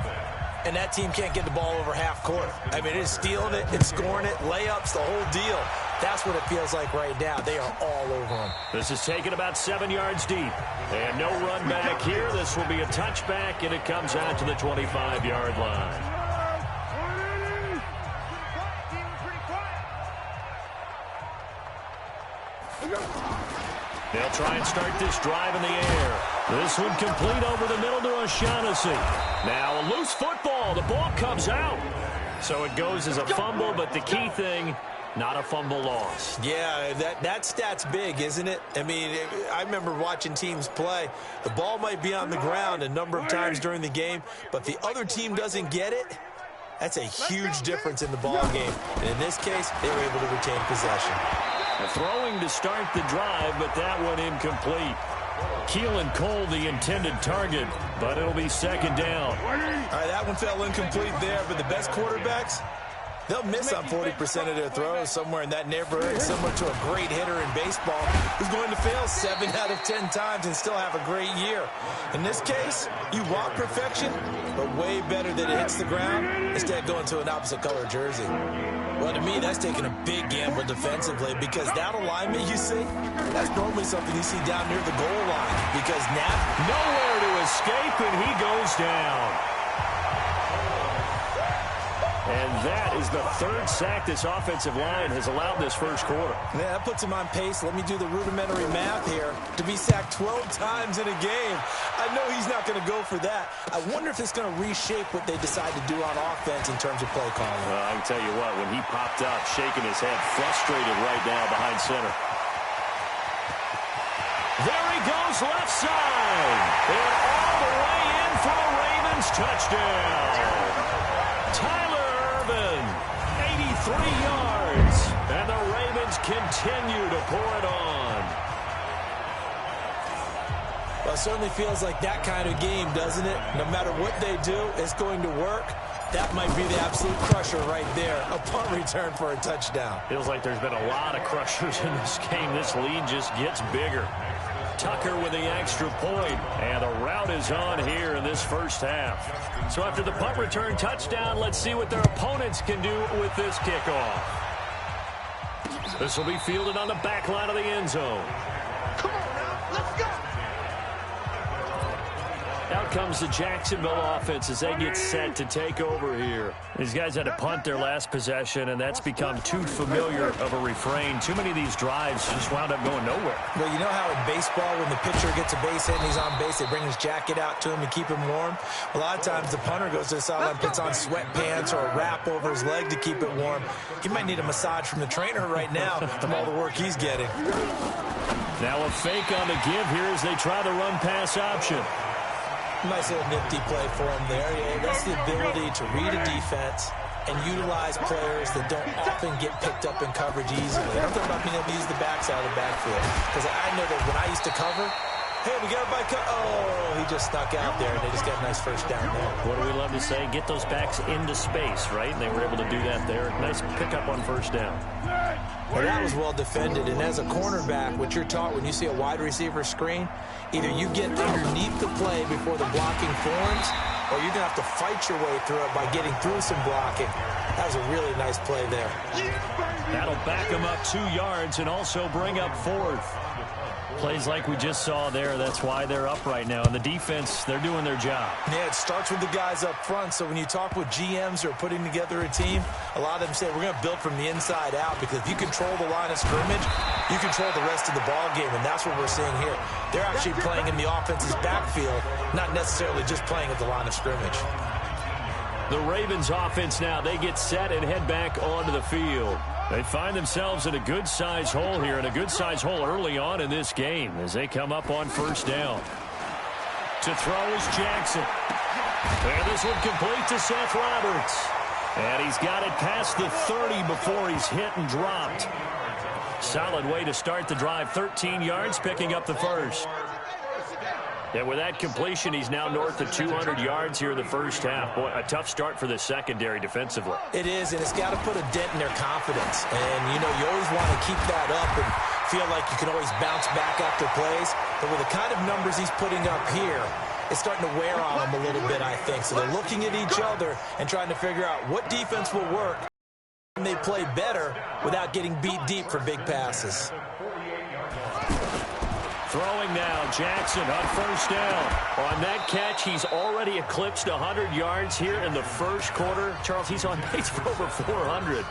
and that team can't get the ball over half court. I mean, it's stealing it, it's scoring it, layups, the whole deal. That's what it feels like right now. They are all over them. This is taken about 7 yards deep. And no run back here. This will be a touchback, and it comes out to the 25-yard line. They'll try and start this drive in the air. This one complete over the middle to O'Shaughnessy. Now a loose football. The ball comes out. So it goes as a fumble, but the key thing, not a fumble loss. Yeah, that stat's big, isn't it? I mean, I remember watching teams play. The ball might be on the ground a number of times during the game, but the other team doesn't get it. That's a huge difference in the ball game. And in this case, they were able to retain possession. Throwing to start the drive, but that one incomplete. Keelan Cole, the intended target, but it'll be 2nd down. All right, that one fell incomplete there, but the best quarterbacks, they'll miss on 40% of their throws somewhere in that neighborhood, similar to a great hitter in baseball who's going to fail 7 out of 10 times and still have a great year. In this case, you want perfection, but way better that it hits the ground instead of going to an opposite color jersey. Well, to me, that's taking a big gamble defensively because that alignment you see, that's normally something you see down near the goal line because now nowhere to escape, and he goes down. And that is the 3rd sack this offensive line has allowed this 1st quarter. Yeah, that puts him on pace. Let me do the rudimentary math here. To be sacked 12 times in a game, I know he's not going to go for that. I wonder if it's going to reshape what they decide to do on offense in terms of play calling. I can tell you what, when he popped up, shaking his head, frustrated right now behind center. There he goes, left side. And all the way in for a Ravens touchdown. Tyler 83 yards, and the Ravens continue to pour it on. Well, it certainly feels like that kind of game, doesn't it? No matter what they do, it's going to work. That might be the absolute crusher right there, a punt return for a touchdown. Feels like there's been a lot of crushers in this game. This lead just gets bigger. Tucker with the extra point, and the route is on here in this 1st half. So after the punt return touchdown, let's see what their opponents can do with this kickoff. This will be fielded on the back line of the end zone. Come on now, let's go. Out comes the Jacksonville offense as they get set to take over here. These guys had to punt their last possession, and that's become too familiar of a refrain. Too many of these drives just wound up going nowhere. Well, you know how in baseball, when the pitcher gets a base hit and he's on base, they bring his jacket out to him to keep him warm? A lot of times the punter goes to the sideline, puts on sweatpants or a wrap over his leg to keep it warm. He might need a massage from the trainer right now from all the work he's getting. Now a fake on the give here as they try the run-pass option. Nice little nifty play for him there. Yeah, that's the ability to read a defense and utilize players that don't often get picked up in coverage easily. I'm talking about being able to use the backside of the backfield. Because I know that when I used to cover, Hey, we got everybody cut. Oh, he just snuck out there, and they just got a nice first down there. What do we love to say? Get those backs into space, right? And they were able to do that there. Nice pickup on first down. Well, that was well defended. And as a cornerback, what you're taught when you see a wide receiver screen, either you get underneath the play before the blocking forms, or you're going to have to fight your way through it by getting through some blocking. That was a really nice play there. That'll back them up 2 yards and also bring up 4th. Plays like we just saw there, that's why they're up right now. And the defense, they're doing their job. Yeah, it starts with the guys up front. So when you talk with GMs who are putting together a team, a lot of them say we're going to build from the inside out, because if you control the line of scrimmage, you control the rest of the ball game, and that's what we're seeing here. They're actually playing in the offense's backfield, not necessarily just playing at the line of scrimmage. The Ravens offense now, they get set and head back onto the field. They find themselves in a good-sized hole here, and a good-sized hole early on in this game as they come up on first down. To throw is Jackson. And this one complete to Seth Roberts. And he's got it past the 30 before he's hit and dropped. Solid way to start the drive. 13 yards, picking up the first. And with that completion, he's now north of 200 yards here in the first half. Boy, a tough start for the secondary defensively. It is, and it's got to put a dent in their confidence. And, you know, you always want to keep that up and feel like you can always bounce back after plays. But with the kind of numbers he's putting up here, it's starting to wear on them a little bit, I think. So they're looking at each other and trying to figure out what defense will work and they play better without getting beat deep for big passes. Throwing now, Jackson on first down. On that catch, he's already eclipsed 100 yards here in the first quarter. Charles, he's on pace for over 400.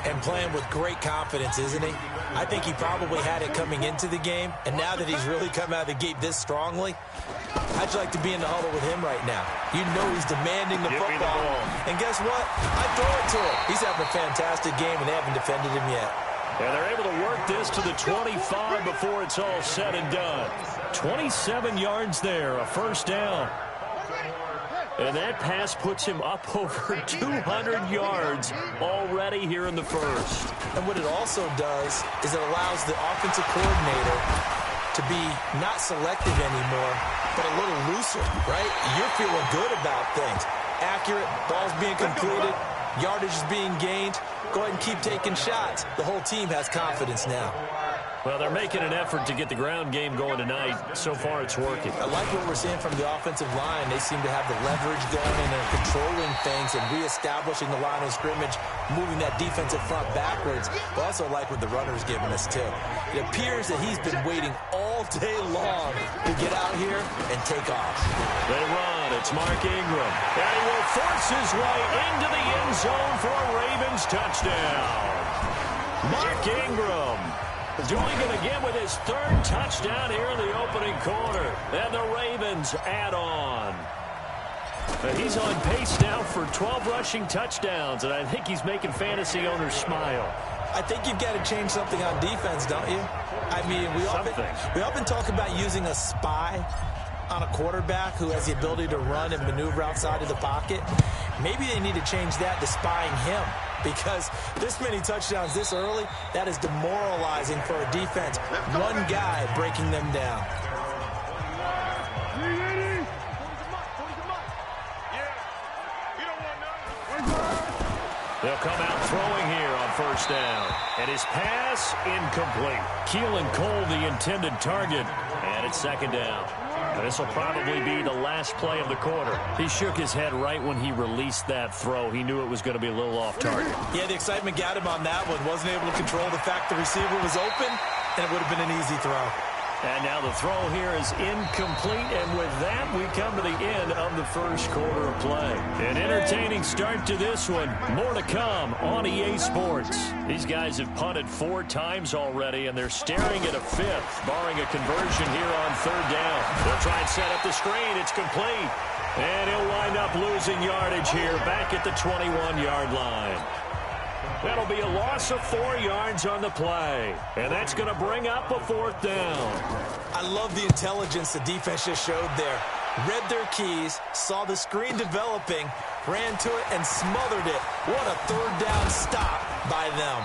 And playing with great confidence, isn't he? I think he probably had it coming into the game, and now that he's really come out of the gate this strongly, how'd you like to be in the huddle with him right now? You know he's demanding the football. And guess what? I throw it to him. He's having a fantastic game, and they haven't defended him yet. And they're able to work this to the 25 before it's all said and done. 27 yards there, a first down. And that pass puts him up over 200 yards already here in the first. And what it also does is it allows the offensive coordinator to be not selective anymore, but a little looser, right? You're feeling good about things. Accurate, balls being completed, yardage is being gained. Go ahead and keep taking shots. The whole team has confidence now. Well, they're making an effort to get the ground game going tonight. So far, it's working. I like what we're seeing from the offensive line. They seem to have the leverage going and they're controlling things and reestablishing the line of scrimmage, moving that defensive front backwards. But also like what the runner's giving us, too. It appears that he's been waiting all day long to get out here and take off. They run. It's Mark Ingram. And he will force his way into the end zone for a Ravens touchdown. Mark Ingram doing it again with his third touchdown here in the opening quarter. And the Ravens add on. And he's on pace now for 12 rushing touchdowns, and I think he's making fantasy owners smile. I think you've got to change something on defense, don't you? I mean, we often talk about using a spy on a quarterback who has the ability to run and maneuver outside of the pocket. Maybe they need to change that to spying him, because this many touchdowns this early, that is demoralizing for a defense. One guy breaking them down. They'll come out throwing here on first down. And his pass incomplete. Keelan Cole, the intended target. And it's second down. And this will probably be the last play of the quarter. He shook his head right when he released that throw. He knew it was going to be a little off target. Yeah, the excitement got him on that one. Wasn't able to control the fact the receiver was open, and it would have been an easy throw. And now the throw here is incomplete, and with that, we come to the end of the first quarter of play. An entertaining start to this one. More to come on EA Sports. These guys have punted 4 times already, and they're staring at a 5th, barring a conversion here on third down. They'll try and set up the screen. It's complete. And he'll wind up losing yardage here back at the 21-yard line. That'll be a loss of 4 yards on the play. And that's going to bring up a 4th down. I love the intelligence the defense just showed there. Read their keys, saw the screen developing, ran to it, and smothered it. What a third down stop by them.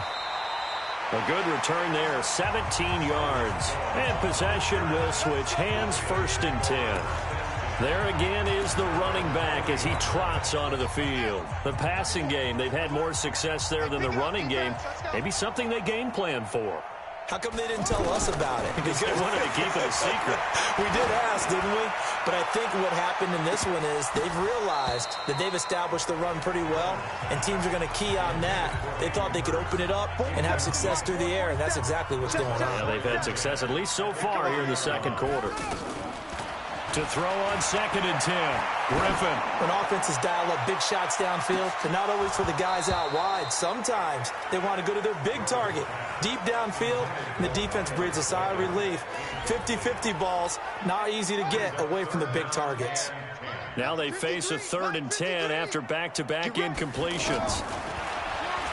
A good return there, 17 yards. And possession will switch hands, 1st and 10. There again is the running back as he trots onto the field. The passing game, they've had more success there than the running game. Maybe something they game plan for. How come they didn't tell us about it? Because they wanted to keep it a secret. We did ask, didn't we? But I think what happened in this one is they've realized that they've established the run pretty well, and teams are going to key on that. They thought they could open it up and have success through the air, and that's exactly what's going on. Yeah, they've had success, at least so far, here in the second quarter. To throw on 2nd and 10. Griffin. When offenses dial up big shots downfield, they're not always for the guys out wide. Sometimes they want to go to their big target, deep downfield, and the defense breathes a sigh of relief. 50-50 balls, not easy to get away from the big targets. Now they face a 3rd and 10 after back-to-back incompletions.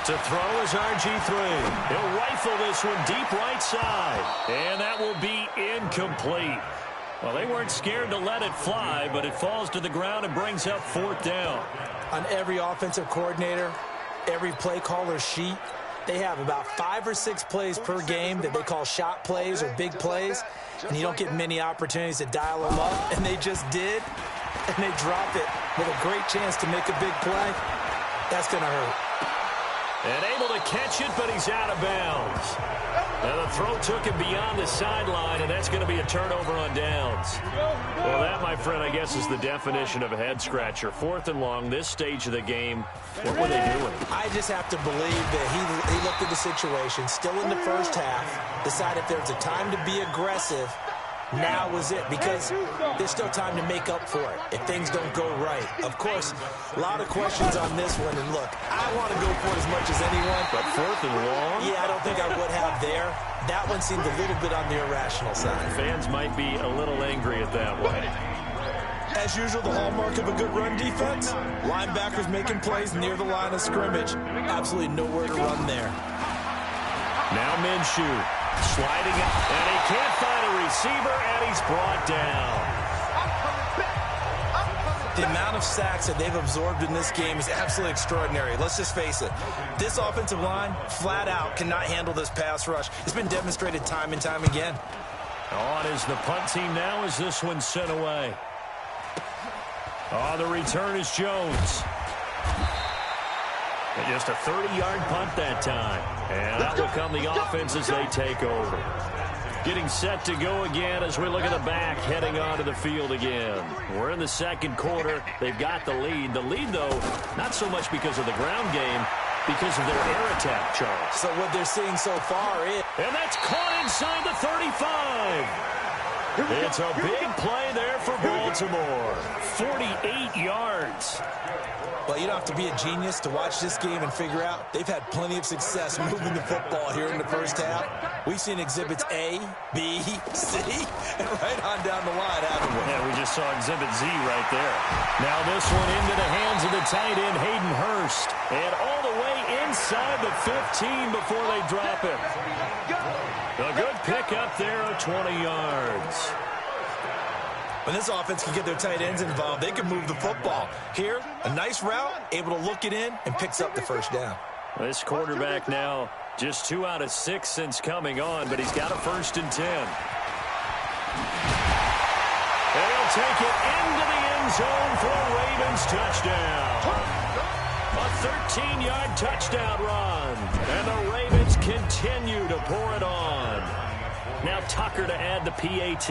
To throw is RG3. He'll rifle this one deep right side. And that will be incomplete. Well, they weren't scared to let it fly, but it falls to the ground and brings up 4th down. On every offensive coordinator, every play caller sheet, they have about 5 or 6 plays per game that they call shot plays or big plays, and you don't get many opportunities to dial them up, and they just did, and they drop it with a great chance to make a big play. That's going to hurt. And able to catch it, but he's out of bounds. Now the throw took him beyond the sideline, and that's going to be a turnover on downs. Well, that, my friend, I guess is the definition of a head-scratcher. 4th and long, this stage of the game. What were they doing? I just have to believe that he looked at the situation, still in the first half, decided if there's a time to be aggressive, now was it, because there's still time to make up for it if things don't go right. Of course, a lot of questions on this one, and look, I want to go for it as much as anyone. But 4th and long? Yeah, I don't think I would have there. That one seemed a little bit on the irrational side. Fans might be a little angry at that one. As usual, the hallmark of a good run defense, linebackers making plays near the line of scrimmage. Absolutely nowhere to run there. Now Minshew. Sliding it, and he can't find a receiver, and he's brought down. The amount of sacks that they've absorbed in this game is absolutely extraordinary. Let's just face it. This offensive line, flat out, cannot handle this pass rush. It's been demonstrated time and time again. On is the punt team now as this one's sent away. The return is Jones. Just a 30-yard punt that time. And that will come the offense as they take over. Getting set to go again as we look at the back heading onto the field again. We're in the second quarter. They've got the lead. The lead, though, not so much because of the ground game, because of their air attack, Charles. So what they're seeing so far is... And that's caught inside the 35. It's a big play there for Baltimore. 48 yards. Well, you don't have to be a genius to watch this game and figure out they've had plenty of success moving the football here in the first half. We've seen exhibits A, B, C, and right on down the line, haven't we? Yeah, we just saw exhibit Z right there. Now this one into the hands of the tight end, Hayden Hurst. And all the way inside the 15 before they drop it. A good pickup there of 20 yards. When this offense can get their tight ends involved, they can move the football. Here, a nice route, able to look it in, and picks up the first down. This quarterback now just 2 out of 6 since coming on, but he's got a 1st and 10. And he'll take it into the end zone for a Ravens touchdown. A 13-yard touchdown run. And the Ravens continue to pour it on. Now Tucker to add the PAT.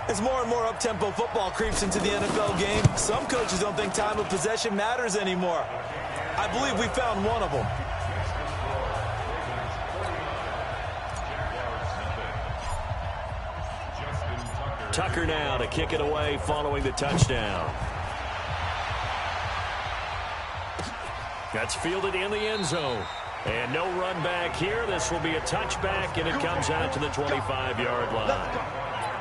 As more and more up-tempo football creeps into the NFL game, some coaches don't think time of possession matters anymore. I believe we found one of them. Tucker now to kick it away following the touchdown. That's fielded in the end zone. And no run back here. This will be a touchback, and it comes out to the 25-yard line.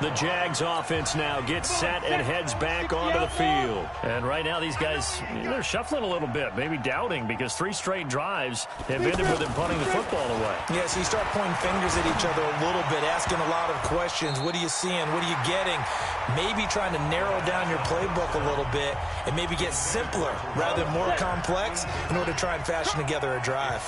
The Jags offense now gets set and heads back onto the field. And right now these guys, they're shuffling a little bit, maybe doubting, because 3 straight drives have ended with them punting the football away. Yeah, so you start pointing fingers at each other a little bit, asking a lot of questions. What are you seeing? What are you getting? Maybe trying to narrow down your playbook a little bit and maybe get simpler rather than more complex in order to try and fashion together a drive.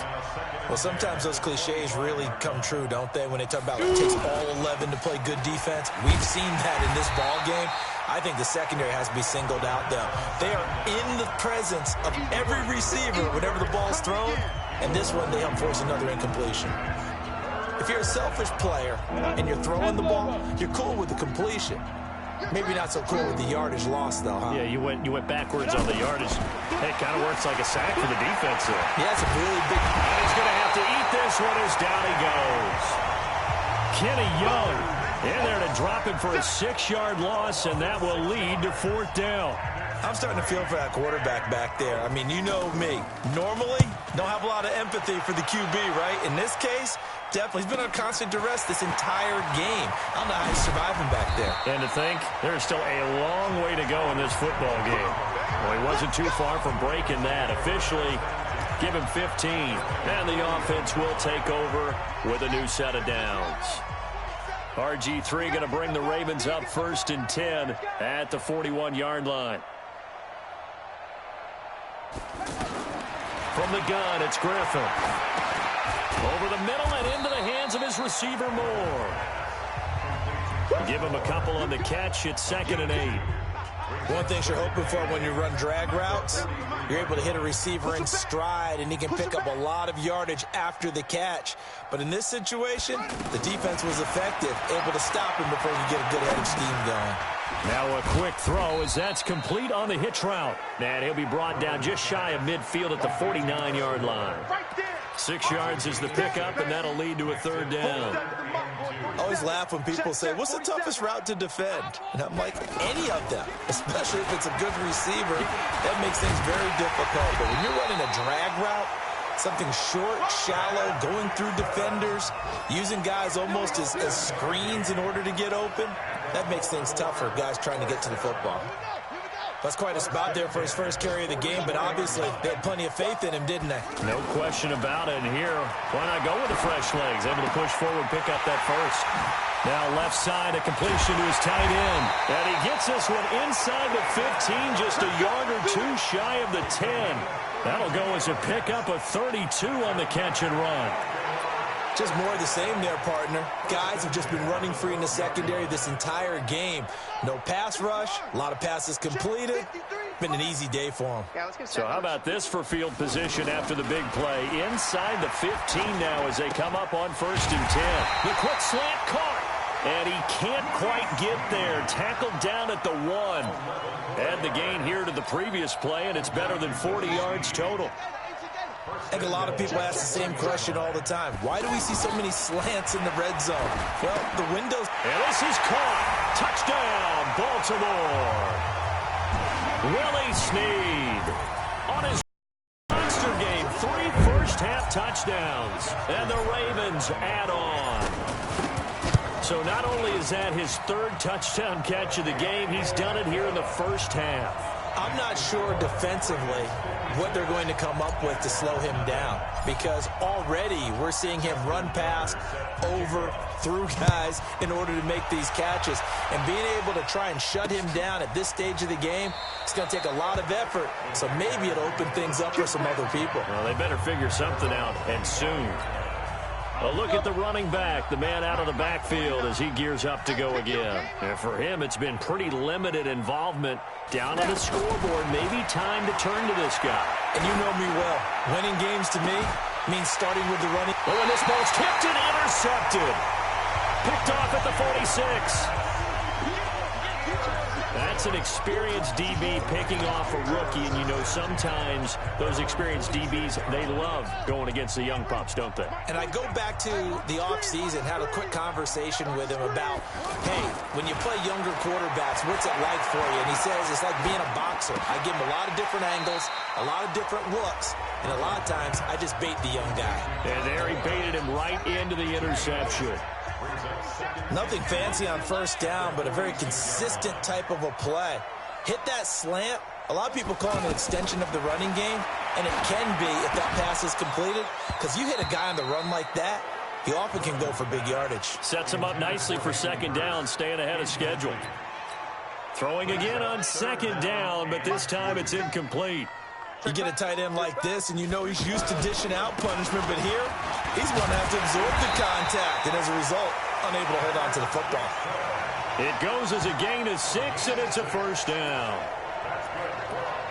Well, sometimes those cliches really come true, don't they? When they talk about it takes all 11 to play good defense. We've seen that in this ball game. I think the secondary has to be singled out, though. They are in the presence of every receiver whenever the ball's thrown, and this one they help force another incompletion. If you're a selfish player and you're throwing the ball, you're cool with the completion. Maybe not so cool with the yardage loss, though, huh? Yeah, you went backwards on the yardage. Hey, it kind of works like a sack for the defense there. Yeah, it's a really big... And he's going to have to eat this one as down he goes. Kenny Young in there to drop him for a 6-yard loss, and that will lead to 4th down. I'm starting to feel for that quarterback back there. I mean, you know me. Normally, don't have a lot of empathy for the QB, right? In this case, definitely. He's been under constant duress this entire game. I don't know how he's surviving back there. And to think, there's still a long way to go in this football game. Well, he wasn't too far from breaking that. Officially, give him 15. And the offense will take over with a new set of downs. RG3 going to bring the Ravens up 1st and 10 at the 41-yard line. From the gun, it's Griffin. Over the middle and into the hands of his receiver, Moore. Give him a couple on the catch. It's 2nd and 8. One thing you're hoping for when you run drag routes, you're able to hit a receiver in stride, and he can pick up a lot of yardage after the catch. But in this situation, the defense was effective, able to stop him before you get a good head of steam going. Now a quick throw as that's complete on the hitch route. And he'll be brought down just shy of midfield at the 49-yard line. 6 yards is the pickup, and that'll lead to a 3rd down. I always laugh when people say, what's the toughest route to defend? And I'm like, any of them, especially if it's a good receiver. That makes things very difficult. But when you're running a drag route, something short, shallow, going through defenders, using guys almost as screens in order to get open, that makes things tough for guys trying to get to the football. That's quite a spot there for his first carry of the game, but obviously they had plenty of faith in him, didn't they? No question about it. And here, why not go with the fresh legs? Able to push forward, pick up that first. Now left side, a completion to his tight end. And he gets this one inside the 15, just a yard or two shy of the 10. That'll go as a pickup of 32 on the catch and run. Just more of the same there, partner. Guys have just been running free in the secondary this entire game. No pass rush, a lot of passes completed. Been an easy day for them. So how about this for field position after the big play? Inside the 15 now as they come up on 1st and 10. The quick slant caught. And he can't quite get there. Tackled down at the 1. Add the gain here to the previous play, and it's better than 40 yards total. I think a lot of people ask the same question all the time. Why do we see so many slants in the red zone? Well, the windows... And this is caught. Touchdown, Baltimore. Willie Snead on his monster game. 3 first-half touchdowns. And the Ravens add on. So not only is that his 3rd touchdown catch of the game, he's done it here in the first half. I'm not sure defensively what they're going to come up with to slow him down, because already we're seeing him run past, over, through guys in order to make these catches. And being able to try and shut him down at this stage of the game, it's going to take a lot of effort. So maybe it'll open things up for some other people. Well, they better figure something out, and soon. A look at the running back, the man out of the backfield as he gears up to go again. And for him, it's been pretty limited involvement down on the scoreboard. Maybe time to turn to this guy. And you know me well. Winning games to me means starting with the running. Oh, and this ball's tipped and intercepted. Picked off at the 46. That's an experienced DB picking off a rookie, and you know sometimes those experienced DBs, they love going against the young pups, don't they? And I go back to the offseason, had a quick conversation with him about, hey, when you play younger quarterbacks, what's it like for you? And he says it's like being a boxer. I give him a lot of different angles, a lot of different looks, and a lot of times I just bait the young guy. And there he baited him right into the interception. Nothing fancy on first down, but a very consistent type of a play. Hit that slant. A lot of people call it an extension of the running game, and it can be if that pass is completed, because you hit a guy on the run like that, he often can go for big yardage. Sets him up nicely for second down, staying ahead of schedule. Throwing again on second down, but this time it's incomplete. You get a tight end like this, and you know he's used to dishing out punishment, but here, he's going to have to absorb the contact, and as a result, unable to hold on to the football. It goes as a gain of 6, and it's a first down.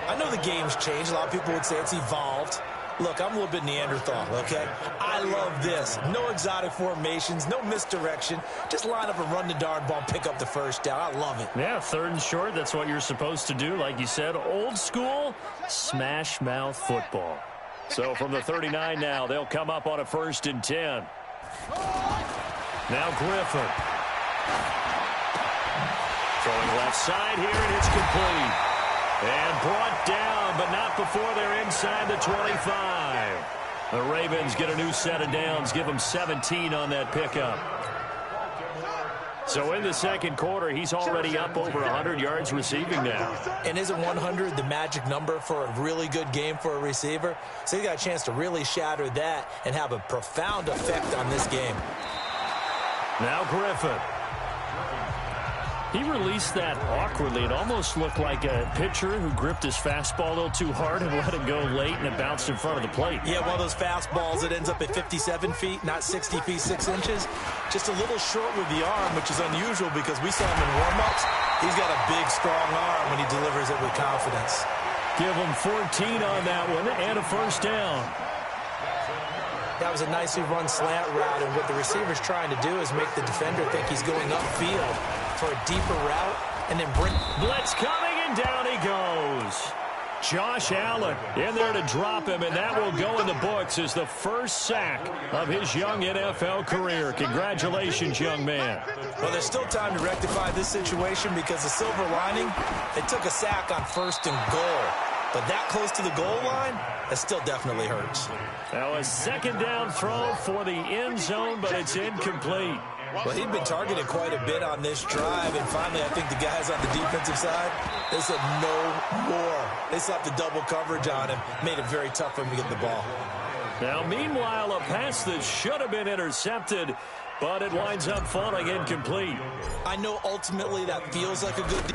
I know the game's changed. A lot of people would say it's evolved. Look, I'm a little bit Neanderthal, okay? I love this. No exotic formations, no misdirection. Just line up and run the darn ball, pick up the first down. I love it. Yeah, third and short, that's what you're supposed to do. Like you said, old school, smash mouth football. So from the 39 now, they'll come up on a 1st and 10. Now Griffin. Throwing left side here, and it's complete. And brought down, but not before they're inside the 25. The Ravens get a new set of downs, give them 17 on that pickup. So in the second quarter, he's already up over 100 yards receiving now. And isn't 100 the magic number for a really good game for a receiver? So he got a chance to really shatter that and have a profound effect on this game. Now Griffin. He released that awkwardly. It almost looked like a pitcher who gripped his fastball a little too hard and let it go late, and it bounced in front of the plate. Yeah, one of those fastballs that ends up at 57 feet, not 60 feet, 6 inches. Just a little short with the arm, which is unusual because we saw him in warm-ups. He's got a big, strong arm when he delivers it with confidence. Give him 14 on that one and a first down. That was a nicely run slant route, and what the receiver's trying to do is make the defender think he's going upfield for a deeper route, and then bring... Blitz coming, and down he goes. Josh Allen in there to drop him, and that will go in the books as the first sack of his young NFL career. Congratulations, young man. Well, there's still time to rectify this situation because the silver lining, they took a sack on 1st and goal. But that close to the goal line, that still definitely hurts. Now a second down throw for the end zone, but it's incomplete. Well, he'd been targeted quite a bit on this drive, and finally I think the guys on the defensive side, they said no more. They slapped the double coverage on him, made it very tough for him to get the ball. Now, meanwhile, a pass that should have been intercepted, but it winds up falling incomplete. I know ultimately that feels like a good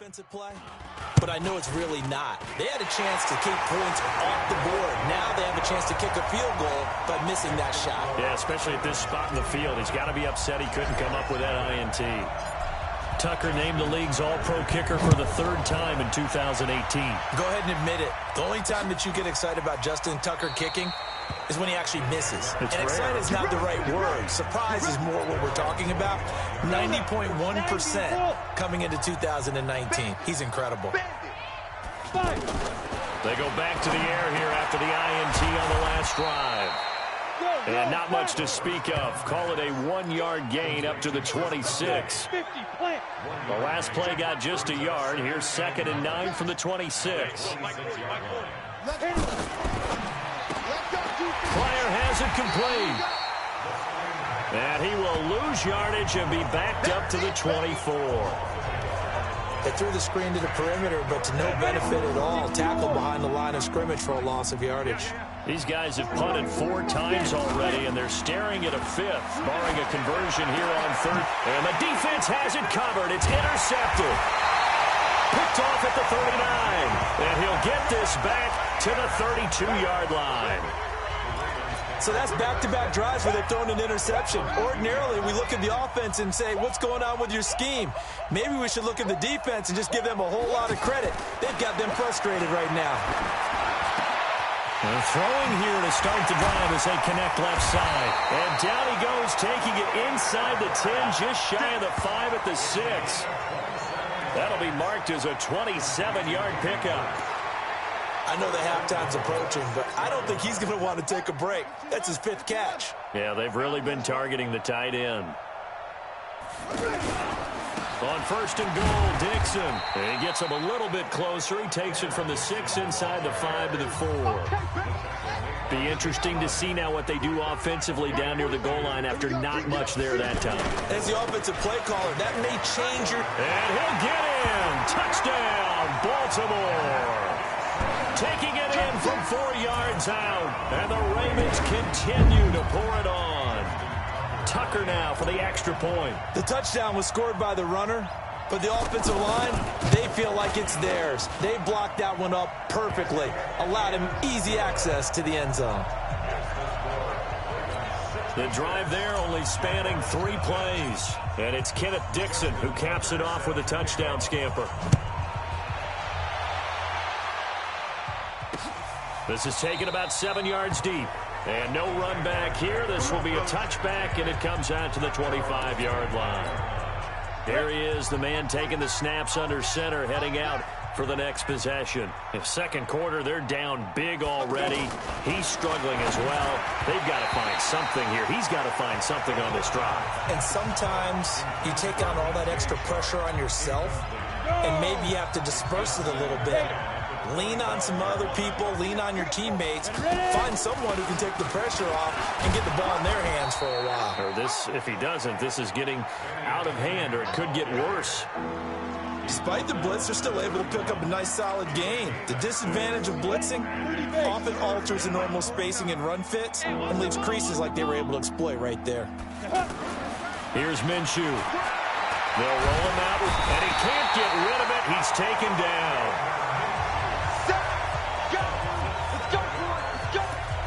defensive play, but I know it's really not. They had a chance to keep points off the board. Now they have a chance to kick a field goal by missing that shot. Yeah, especially at this spot in the field. He's got to be upset he couldn't come up with that INT. Tucker named the league's all-pro kicker for the third time in 2018. Go ahead and admit it. The only time that you get excited about Justin Tucker kicking is when he actually misses. And excited is not the right word. Surprise is more what we're talking about. 90.1% coming into 2019. He's incredible. They go back to the air here after the INT on the last drive. And not much to speak of. Call it a 1-yard gain up to the 26. The last play got just a yard. Here's 2nd and 9 from the 26. Flyer has it complete. And he will lose yardage and be backed up to the 24. They threw the screen to the perimeter, but to no benefit at all. Tackle behind the line of scrimmage for a loss of yardage. These guys have punted 4 times already, and they're staring at a 5th, barring a conversion here on 3rd. And the defense has it covered. It's intercepted. Picked off at the 39. And he'll get this back to the 32-yard line. So that's back-to-back drives where they've thrown an interception. Ordinarily, we look at the offense and say, what's going on with your scheme? Maybe we should look at the defense and just give them a whole lot of credit. They've got them frustrated right now. And throwing here to start the drive as they connect left side. And down he goes, taking it inside the 10, just shy of the 5 at the 6. That'll be marked as a 27-yard pickup. I know the halftime's approaching, but I don't think he's going to want to take a break. That's his 5th catch. Yeah, they've really been targeting the tight end. On 1st and goal, Dixon. And he gets him a little bit closer. He takes it from the 6 inside the 5 to the 4. Be interesting to see now what they do offensively down near the goal line after not much there that time. As the offensive play caller, that may change your... And he'll get in. Touchdown, Baltimore. Taking it in from 4 yards out. And the Ravens continue to pour it on. Tucker now for the extra point. The touchdown was scored by the runner, but the offensive line, they feel like it's theirs. They blocked that one up perfectly, allowed him easy access to the end zone. The drive there only spanning 3 plays. And it's Kenneth Dixon who caps it off with a touchdown scamper. This is taken about 7 yards deep. And no run back here. This will be a touchback, and it comes out to the 25-yard line. There he is, the man taking the snaps under center, heading out for the next possession. In second quarter, they're down big already. He's struggling as well. They've got to find something here. He's got to find something on this drive. And sometimes you take on all that extra pressure on yourself, and maybe you have to disperse it a little bit. Lean on some other people, lean on your teammates, find someone who can take the pressure off and get the ball in their hands for a while. Or this, if he doesn't, this is getting out of hand, or it could get worse. Despite the blitz, they're still able to pick up a nice, solid gain. The disadvantage of blitzing often alters the normal spacing and run fits and leaves creases like they were able to exploit right there. Here's Minshew. They'll roll him out, and he can't get rid of it. He's taken down.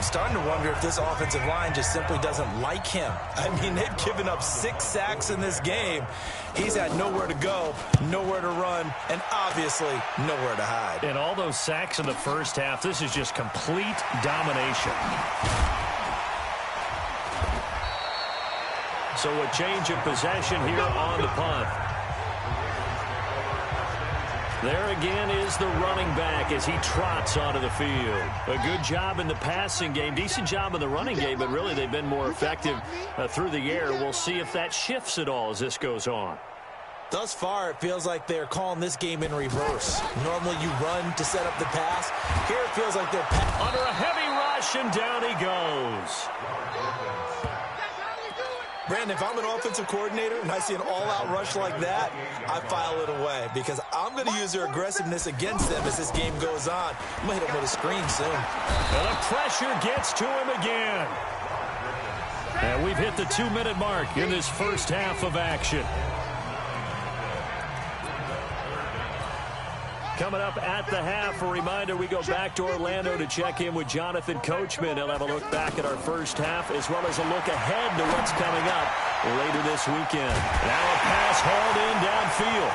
Starting to wonder if this offensive line just simply doesn't like him. I mean, they've given up 6 sacks in this game. He's had nowhere to go, nowhere to run, and obviously nowhere to hide. And all those sacks in the first half, this is just complete domination. So a change of possession here on the punt. There again is the running back as he trots onto the field. A good job in the passing game, decent job in the running game, but really they've been more effective through the air. We'll see if that shifts at all as this goes on. Thus far, it feels like they're calling this game in reverse. Normally you run to set up the pass. Here it feels like they're... Under a heavy rush, and down he goes. Brandon, if I'm an offensive coordinator and I see an all-out rush like that, I file it away because I'm going to use their aggressiveness against them as this game goes on. I'm going to hit them with a screen soon. And the pressure gets to him again. And we've hit the 2-minute mark in this first half of action. Coming up at the half, a reminder, we go back to Orlando to check in with Jonathan Coachman. He'll have a look back at our first half as well as a look ahead to what's coming up later this weekend. Now a pass hauled in downfield.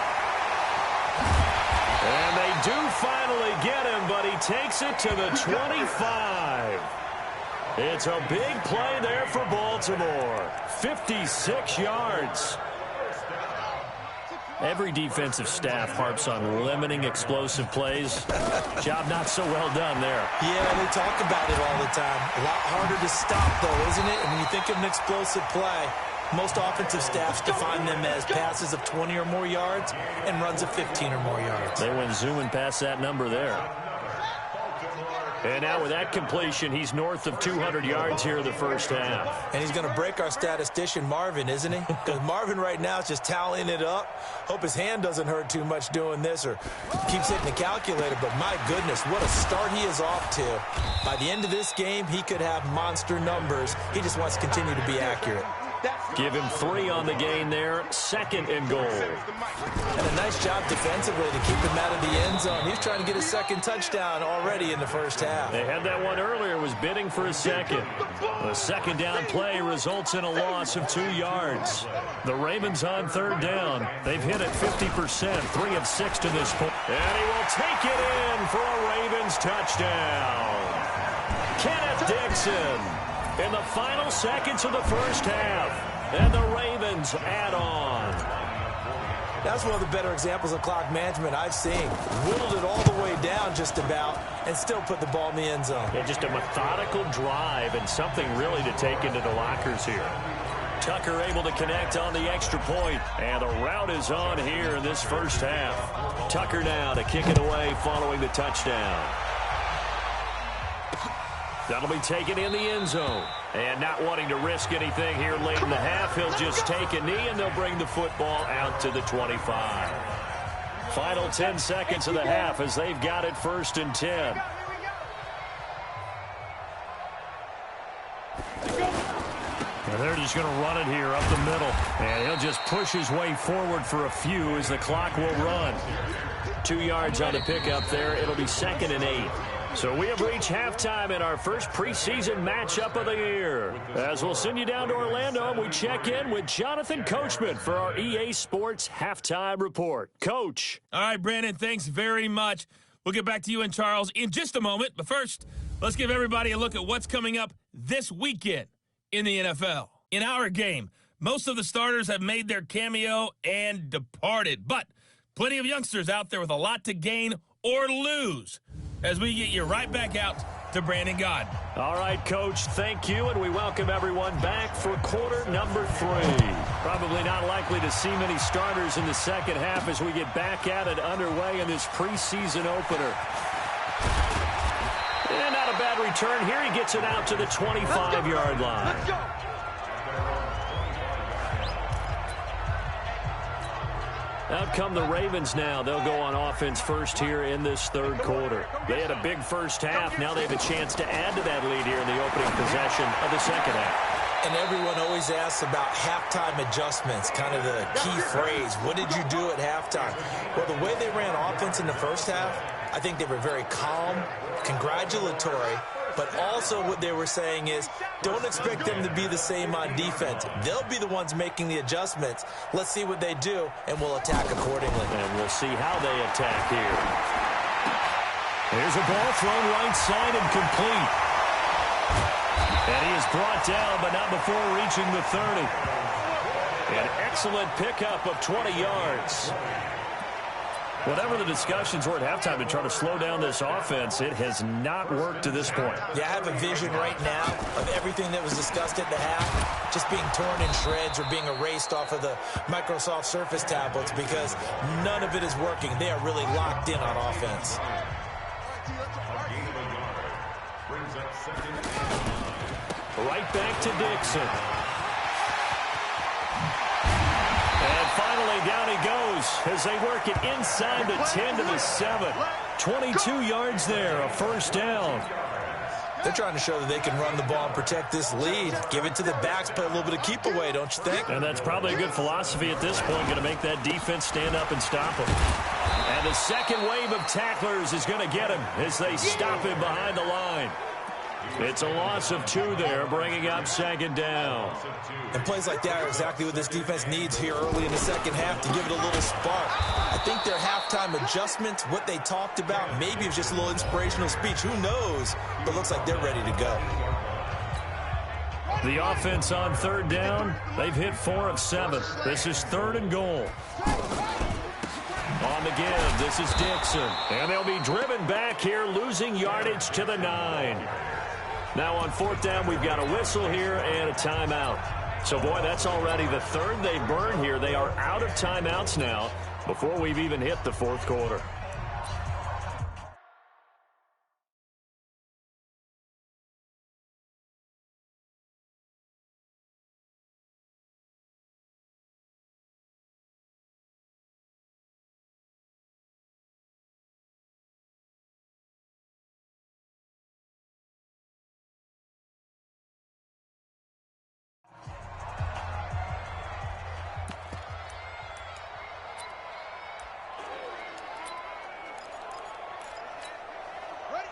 And they do finally get him, but he takes it to the 25. It's a big play there for Baltimore. 56 yards. Every defensive staff harps on limiting explosive plays. Job not so well done there. Yeah, they talk about it all the time. A lot harder to stop, though, isn't it? And when you think of an explosive play, most offensive staffs define them as passes of 20 or more yards and runs of 15 or more yards. They went zooming past that number there. And now with that completion, he's north of 200 yards here in the first half. And he's going to break our statistician, Marvin, isn't he? Because Marvin right now is just tallying it up. Hope his hand doesn't hurt too much doing this or keeps hitting the calculator. But my goodness, what a start he is off to. By the end of this game, he could have monster numbers. He just wants to continue to be accurate. Give him 3 on the gain there. 2nd and goal. And a nice job defensively to keep him out of the end zone. He's trying to get his 2nd touchdown already in the first half. They had that one earlier, was bidding for a 2nd. The 2nd down play results in a loss of 2 yards. The Ravens on 3rd down. They've hit it 50%, 3 of 6 to this point. And he will take it in for a Ravens touchdown. Kenneth Dixon in the final seconds of the first half. And the Ravens add on. That's one of the better examples of clock management I've seen. Whittled it all the way down just about and still put the ball in the end zone. Yeah, just a methodical drive and something really to take into the lockers here. Tucker able to connect on the extra point. And the route is on here in this first half. Tucker now to kick it away following the touchdown. That'll be taken in the end zone. And not wanting to risk anything here late in the half, he'll just take a knee and they'll bring the football out to the 25. Final 10 seconds of the half as they've got it 1st and 10. And they're just going to run it here up the middle. And he'll just push his way forward for a few as the clock will run. 2 yards on the pickup there. It'll be 2nd and 8. So we have reached halftime in our first preseason matchup of the year. As we'll send you down to Orlando, and we check in with Jonathan Coachman for our EA Sports Halftime Report. Coach. All right, Brandon, thanks very much. We'll get back to you and Charles in just a moment. But first, let's give everybody a look at what's coming up this weekend in the NFL. In our game, most of the starters have made their cameo and departed. But plenty of youngsters out there with a lot to gain or lose, as we get you right back out to Brandon Gaudin. All right, Coach, thank you, and we welcome everyone back for quarter number 3. Probably not likely to see many starters in the second half as we get back at it underway in this preseason opener. And not a bad return here. He gets it out to the 25-yard line. Let's go. Out come the Ravens now. They'll go on offense first here in this 3rd quarter. They had a big first half. Now they have a chance to add to that lead here in the opening possession of the second half. And everyone always asks about halftime adjustments, kind of the key phrase. What did you do at halftime? Well, the way they ran offense in the first half, I think they were very calm, congratulatory, but also what they were saying is don't expect them to be the same on defense. They'll be the ones making the adjustments. Let's see what they do, and we'll attack accordingly. And we'll see how they attack here. Here's a ball thrown right side and complete. And he is brought down, but not before reaching the 30. An excellent pickup of 20 yards. Whatever the discussions were at halftime to try to slow down this offense, it has not worked to this point. Yeah, I have a vision right now of everything that was discussed at the half just being torn in shreds or being erased off of the Microsoft Surface tablets because none of it is working. They are really locked in on offense. Right back to Dixon. And finally, down he goes as they work it inside the 10 to the 7. 22 yards there, a first down. They're trying to show that they can run the ball and protect this lead. Give it to the backs, play a little bit of keep away, don't you think? And that's probably a good philosophy at this point, going to make that defense stand up and stop them. And the second wave of tacklers is going to get him as they stop him behind the line. It's a loss of 2 there, bringing up second down. And plays like that are exactly what this defense needs here early in the second half to give it a little spark. I think their halftime adjustment, what they talked about, maybe it was just a little inspirational speech. Who knows? But looks like they're ready to go. The offense on third down, they've hit 4 of 7. This is 3rd and goal. On the give, this is Dixon. And they'll be driven back here, losing yardage to the 9. Now on 4th down, we've got a whistle here and a timeout. So, boy, that's already the 3rd they've burned here. They are out of timeouts now before we've even hit the 4th quarter.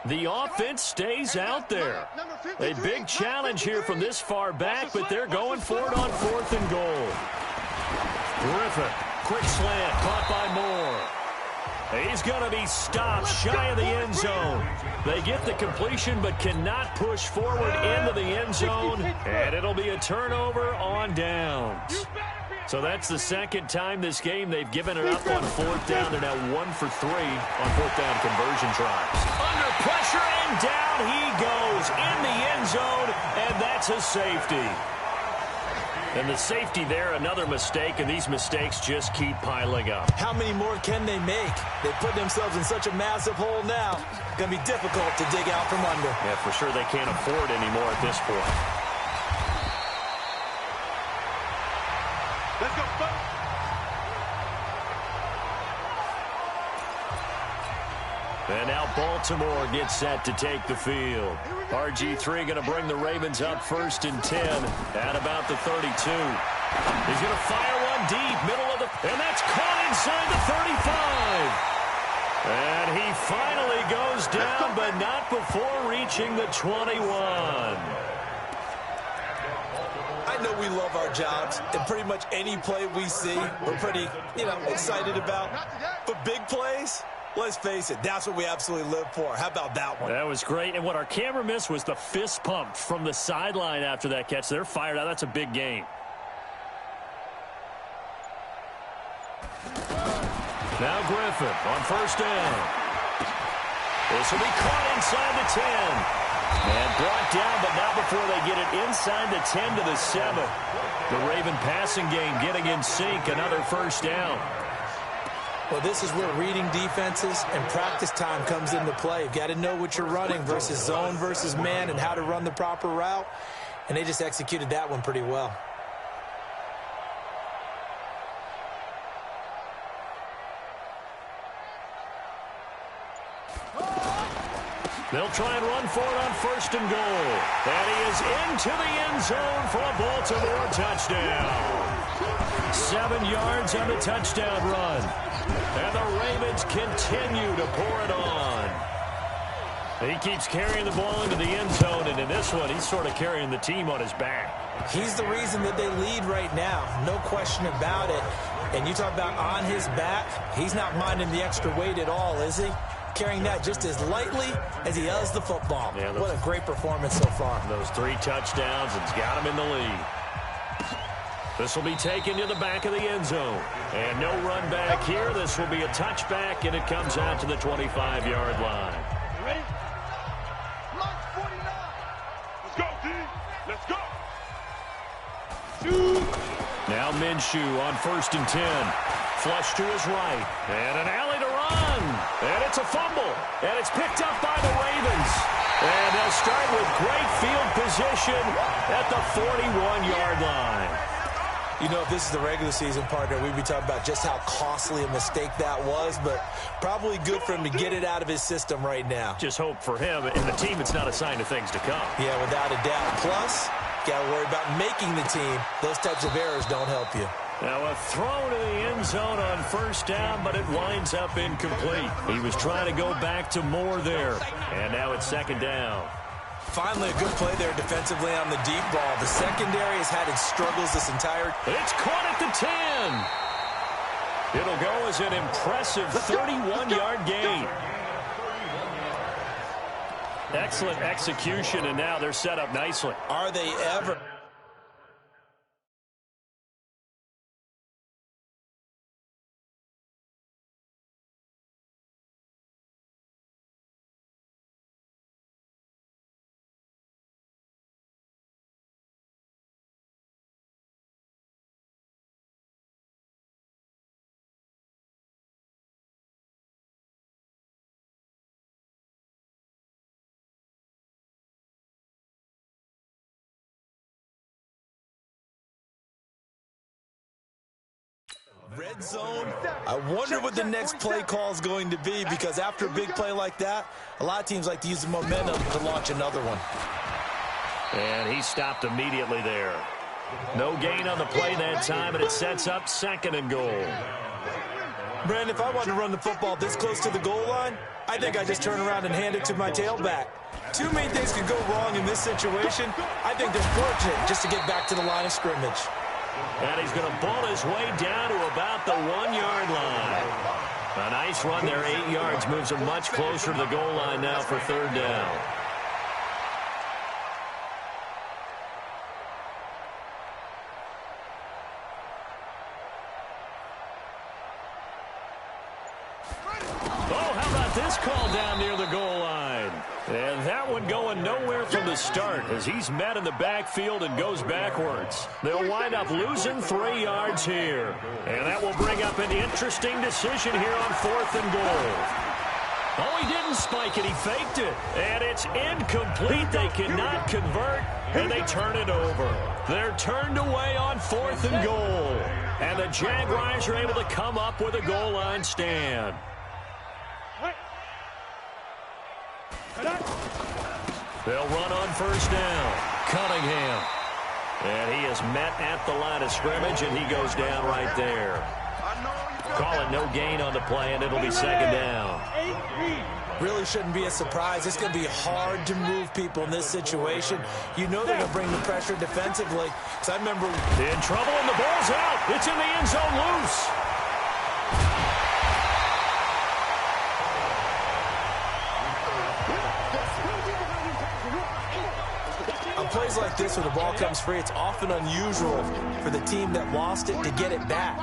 The offense stays out there. A big challenge here from this far back, but they're going for it on 4th and goal. Griffin, quick slant, caught by Moore. He's going to be stopped shy of the end zone. They get the completion but cannot push forward into the end zone, and it'll be a turnover on downs. So that's the second time this game they've given it up on 4th down. They're now 1 for 3 on 4th down conversion tries. Under pressure, and down he goes in the end zone, and that's a safety. And the safety there, another mistake, and these mistakes just keep piling up. How many more can they make? They put themselves in such a massive hole now. It's going to be difficult to dig out from under. Yeah, for sure they can't afford anymore at this point. Let's go, folks. And now Baltimore gets set to take the field. RG3 going to bring the Ravens up 1st and 10 at about the 32. He's going to fire one deep, middle of the, and that's caught inside the 35. And he finally goes down, but not before reaching the 21. I know we love our jobs, and pretty much any play we see, we're pretty, excited about. But big plays, let's face it, that's what we absolutely live for. How about that one? That was great, and what our camera missed was the fist pump from the sideline after that catch. They're fired out. That's a big game. Now Griffin on 1st down. This will be caught inside the 10. And brought down, but not before they get it inside the 10 to the 7. The Raven passing game getting in sync, another 1st down. Well, this is where reading defenses and practice time comes into play. You've got to know what you're running versus zone versus man and how to run the proper route. And they just executed that one pretty well. They'll try and run for it on 1st and goal. And he is into the end zone for a Baltimore touchdown. 7 yards on the touchdown run. And the Ravens continue to pour it on. He keeps carrying the ball into the end zone, and in this one, he's sort of carrying the team on his back. He's the reason that they lead right now. No question about it. And you talk about on his back, he's not minding the extra weight at all, is he? Carrying that just as lightly as he does the football. Yeah, what a great performance so far. Those 3 touchdowns, it's got him in the lead. This will be taken to the back of the end zone. And no run back here. This will be a touchback, and it comes out to the 25-yard line. You ready? March 49. Let's go, D. Let's go. Now Minshew on 1st and 10. Flush to his right. And an alley to run. And it's a fumble. And it's picked up by the Ravens. And they'll start with great field position at the 41-yard line. You know, if this is the regular season, partner, we'd be talking about just how costly a mistake that was, but probably good for him to get it out of his system right now. Just hope for him and the team it's not a sign of things to come. Yeah, without a doubt. Plus, got to worry about making the team. Those types of errors don't help you. Now a throw to the end end zone on first down, but it winds up incomplete. He was trying to go back to more there, and now it's second down. Finally, a good play there defensively on the deep ball. The secondary has had its struggles this entire... It's caught at the 10. It'll go as an impressive 31-yard gain. Excellent execution, and now they're set up nicely. Are they ever... Red zone. I wonder what the next play call is going to be, because after a big play like that, a lot of teams like to use the momentum to launch another one. And he stopped immediately there. No gain on the play that time, and it sets up second and goal. Brandon, if I wanted to run the football this close to the goal line, I think I just turn around and hand it to my tailback. Two main things could go wrong in this situation. I think they're fortunate just to get back to the line of scrimmage. And he's going to ball his way down to about the 1-yard line. A nice run there, 8 yards, moves him much closer to the goal line now for third down. Oh, how about this call down near the goal line? And that one going nowhere from the start as he's met in the backfield and goes backwards. They'll wind up losing 3 yards here. And that will bring up an interesting decision here on fourth and goal. Oh, he didn't spike it. He faked it. And it's incomplete. They cannot convert, and they turn it over. They're turned away on fourth and goal. And the Jaguars are able to come up with a goal line stand. They'll run on first down. Cunningham. And he is met at the line of scrimmage, and he goes down right there. Call it no gain on the play, and it'll be second down. Really shouldn't be a surprise. It's going to be hard to move people in this situation. You know they're going to bring the pressure defensively. Because I remember... In trouble, and the ball's out. It's in the end zone loose. Plays like this where the ball comes free, it's often unusual for the team that lost it to get it back,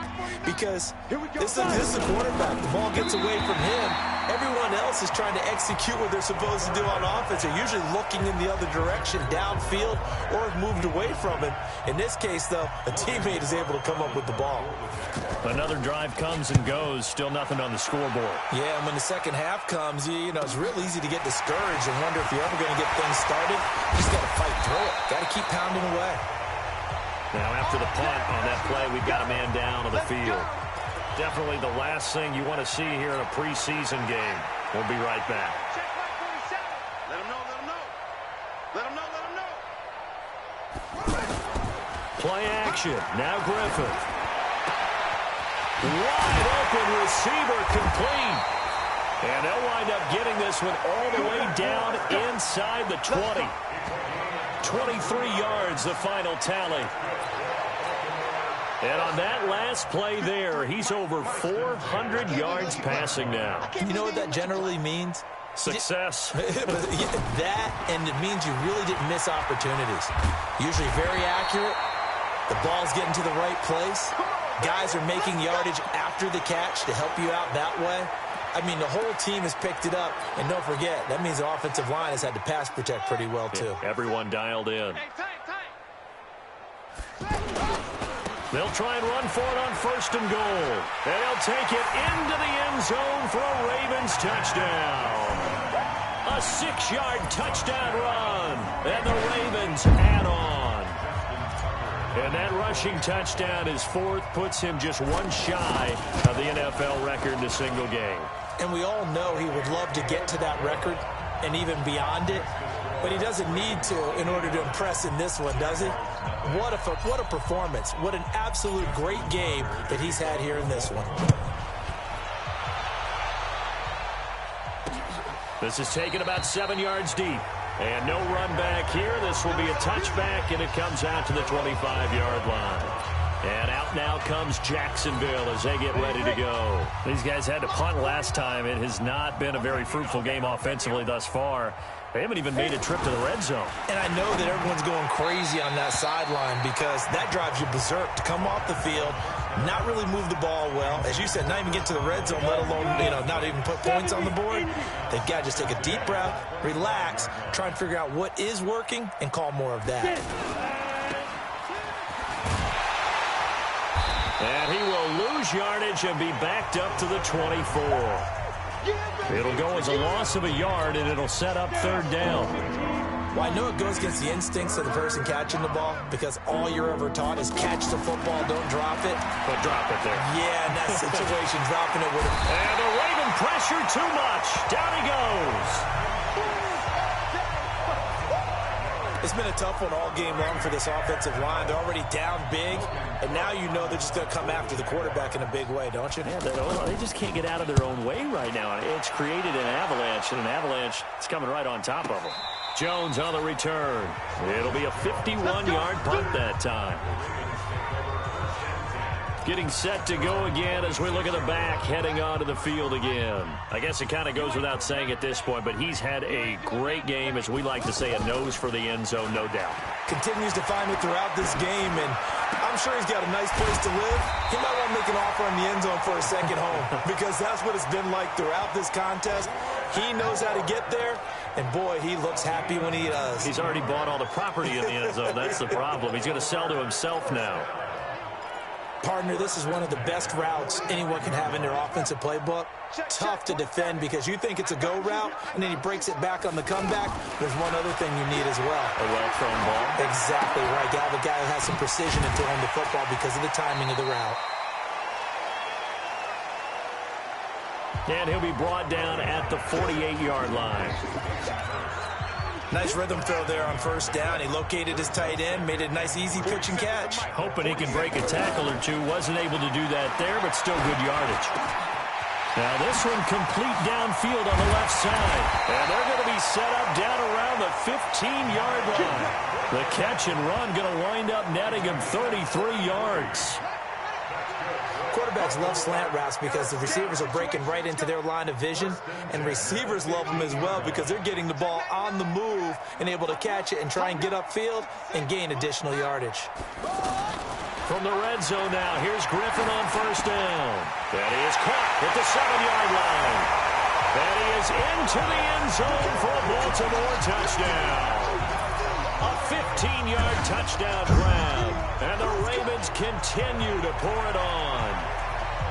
because this is the quarterback. The ball gets away from him. Everyone else is trying to execute what they're supposed to do on offense. They're usually looking in the other direction, downfield, or have moved away from him. In this case, though, a teammate is able to come up with the ball. Another drive comes and goes, still nothing on the scoreboard. Yeah, and when the second half comes, you know, it's real easy to get discouraged and wonder if you're ever going to get things started. You just got to fight through it. Got to keep pounding away. Now, after the punt on that play, we've got a man down on the field. Definitely the last thing you want to see here in a preseason game. We'll be right back. Let him know, let him know. Let him know, let him know. Play action. Now Griffith. Wide open receiver complete. And they'll wind up getting this one all the way down inside the 20. 23 yards, the final tally. And on that last play there, he's over 400 yards passing now. You know what that generally means? Success. That, and it means you really didn't miss opportunities. Usually very accurate. The ball's getting to the right place. Guys are making yardage after the catch to help you out that way. I mean, the whole team has picked it up. And don't forget, that means the offensive line has had to pass protect pretty well, too. Yeah, everyone dialed in. They'll try and run for it on first and goal. And they'll take it into the end zone for a Ravens touchdown. A 6-yard touchdown run. And the Ravens add on. And that rushing touchdown is fourth, puts him just one shy of the NFL record in a single game. And we all know he would love to get to that record and even beyond it. But he doesn't need to in order to impress in this one, does he? What a performance. What an absolute great game that he's had here in this one. This is taken about 7 yards deep. And no run back here. This will be a touchback, and it comes out to the 25-yard line. And out now comes Jacksonville as they get ready to go. These guys had to punt last time. It has not been a very fruitful game offensively thus far. They haven't even made a trip to the red zone. And I know that everyone's going crazy on that sideline because that drives you berserk to come off the field, not really move the ball well. As you said, not even get to the red zone, let alone, not even put points on the board. They've got to just take a deep breath, relax, try and figure out what is working, and call more of that. And he will lose yardage and be backed up to the 24. It'll go as a loss of a yard, and it'll set up third down. Well, I know it goes against the instincts of the person catching the ball because all you're ever taught is catch the football, don't drop it. But drop it there. Yeah, in that situation, dropping it would have... And the Raven pressure too much. Down he goes. It's been a tough one all game long for this offensive line. They're already down big, and now you know they're just going to come after the quarterback in a big way, don't you? Yeah, they just can't get out of their own way right now. It's created an avalanche, and an avalanche is coming right on top of them. Jones on the return. It'll be a 51-yard punt that time. Getting set to go again as we look at the back heading onto the field again. I guess it kind of goes without saying at this point, but he's had a great game, as we like to say, a nose for the end zone, no doubt. Continues to find it throughout this game, and I'm sure he's got a nice place to live. He might want to make an offer on the end zone for a second home because that's what it's been like throughout this contest. He knows how to get there, and boy, he looks happy when he does. He's already bought all the property in the end zone. That's the problem. He's going to sell to himself now. Partner, this is one of the best routes anyone can have in their offensive playbook. Tough to defend because you think it's a go route, and then he breaks it back on the comeback. There's one other thing you need as well. A well-thrown ball. Exactly right. You have a guy who has some precision in throwing the football because of the timing of the route. And he'll be brought down at the 48-yard line. Nice rhythm throw there on first down. He located his tight end, made it a nice, easy pitch and catch. Hoping he can break a tackle or two. Wasn't able to do that there, but still good yardage. Now this one complete downfield on the left side. And they're going to be set up down around the 15-yard line. The catch and run going to wind up netting him 33 yards. Quarterbacks love slant routes because the receivers are breaking right into their line of vision, and receivers love them as well because they're getting the ball on the move and able to catch it and try and get upfield and gain additional yardage. From the red zone now, here's Griffin on first down. That is caught at the 7-yard line. That is into the end zone for a Baltimore touchdown. A 15-yard touchdown grab. And the Ravens continue to pour it on.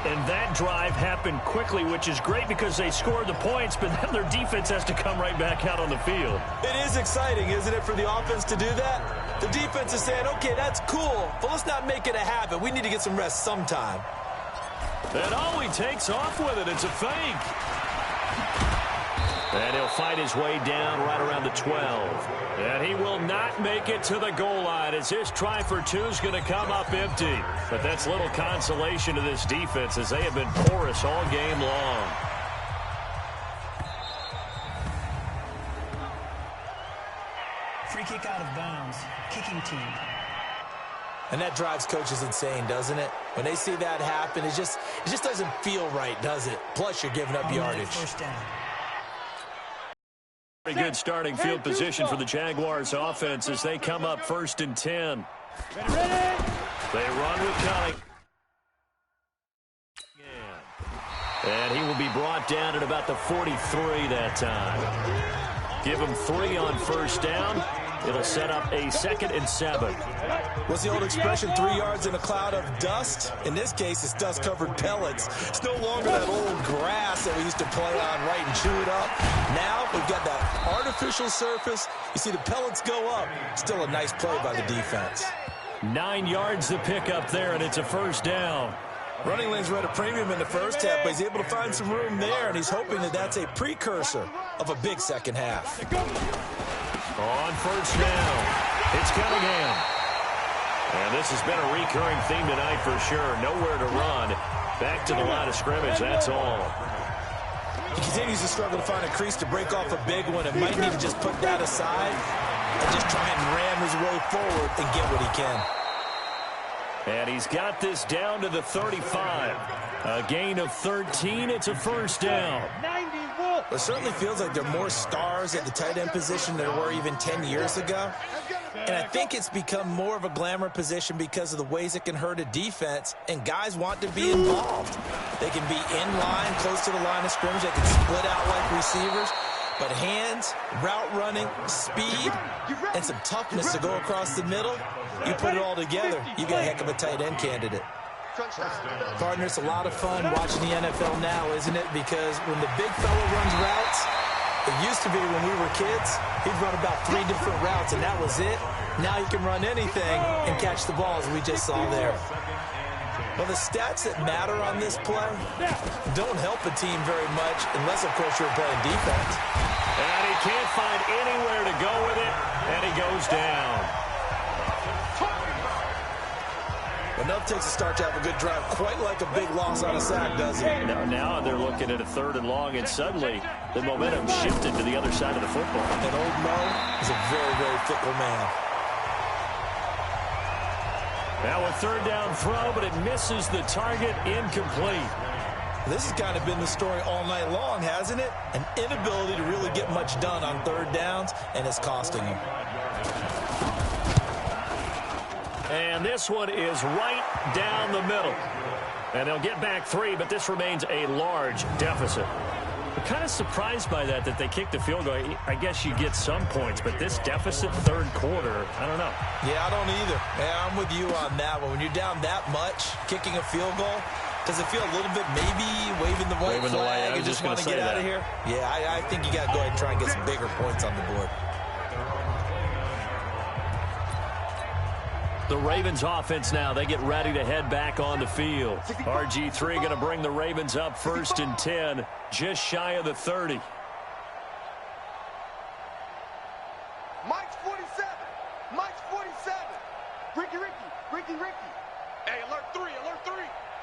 And that drive happened quickly, which is great because they scored the points, but then their defense has to come right back out on the field. It is exciting, isn't it, for the offense to do that? The defense is saying, okay, that's cool, but let's not make it a habit. We need to get some rest sometime. And oh, he takes off with it. It's a fake. And he'll fight his way down right around the 12. And he will not make it to the goal line as his try for two is going to come up empty. But that's little consolation to this defense as they have been porous all game long. Free kick out of bounds. Kicking team. And that drives coaches insane, doesn't it? When they see that happen, it just doesn't feel right, does it? Plus, you're giving up yardage. First down. Very good starting field position for the Jaguars offense as they come up 1st and 10. They run with Cunning. And he will be brought down at about the 43 that time. Give him 3 on first down. It'll set up a 2nd and 7. What's the old expression, 3 yards in a cloud of dust? In this case, it's dust-covered pellets. It's no longer that old grass that we used to play on, right, and chew it up. Now we've got that artificial surface. You see the pellets go up. Still a nice play by the defense. 9 yards to pick up there, and it's a first down. Running lanes were at a premium in the first half, but he's able to find some room there, and he's hoping that that's a precursor of a big second half. On first down, it's Cunningham. And this has been a recurring theme tonight for sure. Nowhere to run. Back to the line of scrimmage, that's all. He continues to struggle to find a crease to break off a big one and might need to just put that aside and just try and ram his way forward and get what he can. And he's got this down to the 35. A gain of 13. It's a first down. It certainly feels like there are more stars at the tight end position than there were even 10 years ago. And I think it's become more of a glamour position because of the ways it can hurt a defense, and guys want to be involved. They can be in line, close to the line of scrimmage. They can split out like receivers. But hands, route running, speed, and some toughness to go across the middle, you put it all together, you got a heck of a tight end candidate. Partner, it's a lot of fun watching the NFL now, isn't it? Because when the big fella runs routes, it used to be when we were kids, he'd run about 3 different routes, and that was it. Now he can run anything and catch the ball, as we just saw there. Well, the stats that matter on this play don't help a team very much unless, of course, you're playing defense. And he can't find anywhere to go with it, and he goes down. Enough takes a start to have a good drive, quite like a big loss on a sack, doesn't it? Now they're looking at a 3rd and long, and suddenly the momentum shifted to the other side of the football. And old Mo is a very, very fickle man. Now a 3rd down throw, but it misses the target, incomplete. This has kind of been the story all night long, hasn't it? An inability to really get much done on 3rd downs, and it's costing him. And this one is right down the middle. And they'll get back 3, but this remains a large deficit. I'm kind of surprised by that they kicked the field goal. I guess you get some points, but this deficit 3rd quarter, I don't know. Yeah, I don't either. Yeah, I'm with you on that one. When you're down that much, kicking a field goal, does it feel a little bit maybe waving the white flag and just want to get out of here? Yeah, I think you got to go ahead and try and get some bigger points on the board. The Ravens offense now, they get ready to head back on the field. RG3 going to bring the Ravens up 1st and 10, just shy of the 30. Mike's 47. Mike's 47. Ricky. Hey, alert 3.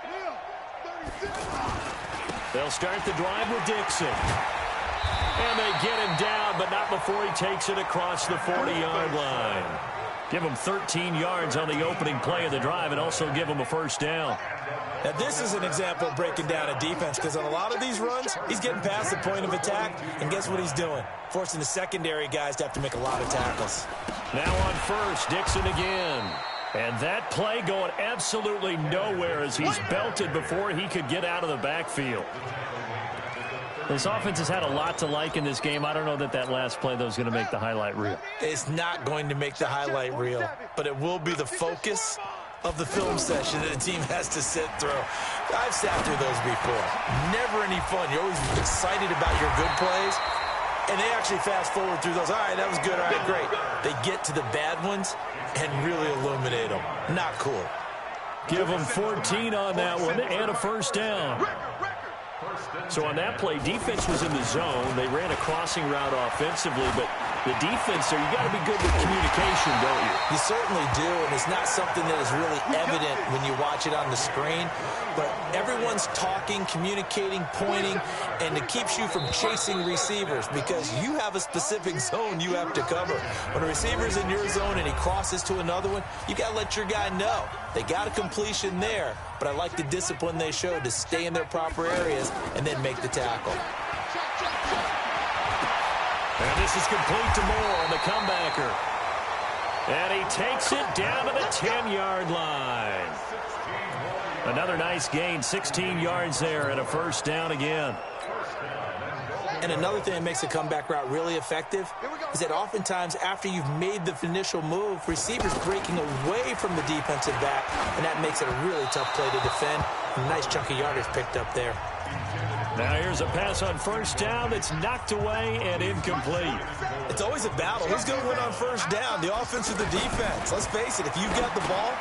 Yeah, 36. They'll start the drive with Dixon. And they get him down, but not before he takes it across the 40-yard line. Give him 13 yards on the opening play of the drive and also give him a 1st down. Now, this is an example of breaking down a defense because on a lot of these runs, he's getting past the point of attack, and guess what he's doing? Forcing the secondary guys to have to make a lot of tackles. Now on first, Dixon again. And that play going absolutely nowhere as he's belted before he could get out of the backfield. This offense has had a lot to like in this game. I don't know that last play, though, is going to make the highlight reel. It's not going to make the highlight reel, but it will be the focus of the film session that the team has to sit through. I've sat through those before. Never any fun. You're always excited about your good plays, and they actually fast forward through those. All right, that was good. All right, great. They get to the bad ones and really illuminate them. Not cool. Give them 14 on that one and a 1st down. So on that play, defense was in the zone. They ran a crossing route offensively, but the defense there, you got to be good with communication, don't you? You certainly do, and it's not something that is really evident when you watch it on the screen. But everyone's talking, communicating, pointing, and it keeps you from chasing receivers because you have a specific zone you have to cover. When a receiver's in your zone and he crosses to another one, you got to let your guy know. They got a completion there, but I like the discipline they showed to stay in their proper areas and then make the tackle. And this is complete to Moore on the comebacker. And he takes it down to the 10-yard line. Another nice gain, 16 yards there and a 1st down again. And another thing that makes a comeback route really effective is that oftentimes after you've made the initial move, receivers breaking away from the defensive back, and that makes it a really tough play to defend. A nice chunk of yardage picked up there. Now here's a pass on 1st down that's knocked away and incomplete. It's always a battle. Who's going to win on 1st down, the offense or the defense? Let's face it, if you've got the ball,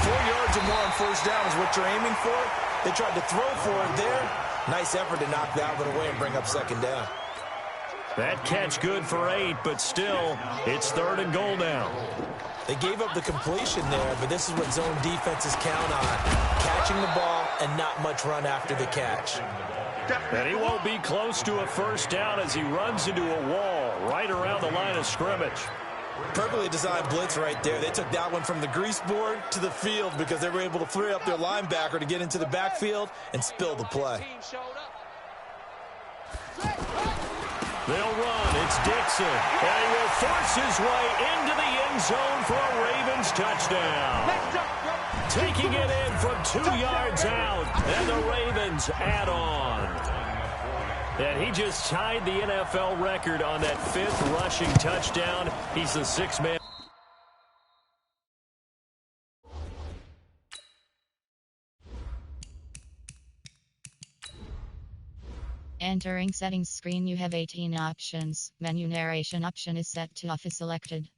4 yards or more on 1st down is what you're aiming for. They tried to throw for it there. Nice effort to knock that one away and bring up 2nd down. That catch good for 8, but still, it's 3rd and goal now. They gave up the completion there, but this is what zone defenses count on. Catching the ball and not much run after the catch. And he won't be close to a first down as he runs into a wall right around the line of scrimmage. Perfectly designed blitz right there. They took that one from the grease board to the field because they were able to free up their linebacker to get into the backfield and spill the play. They'll run. It's Dixon. And he will force his way into the end zone for a Ravens touchdown. Taking it in from 2 yards out. And the Ravens add on. And he just tied the NFL record on that 5th rushing touchdown. He's the 6th man. Entering settings screen, you have 18 options. Menu narration option is set to off is selected.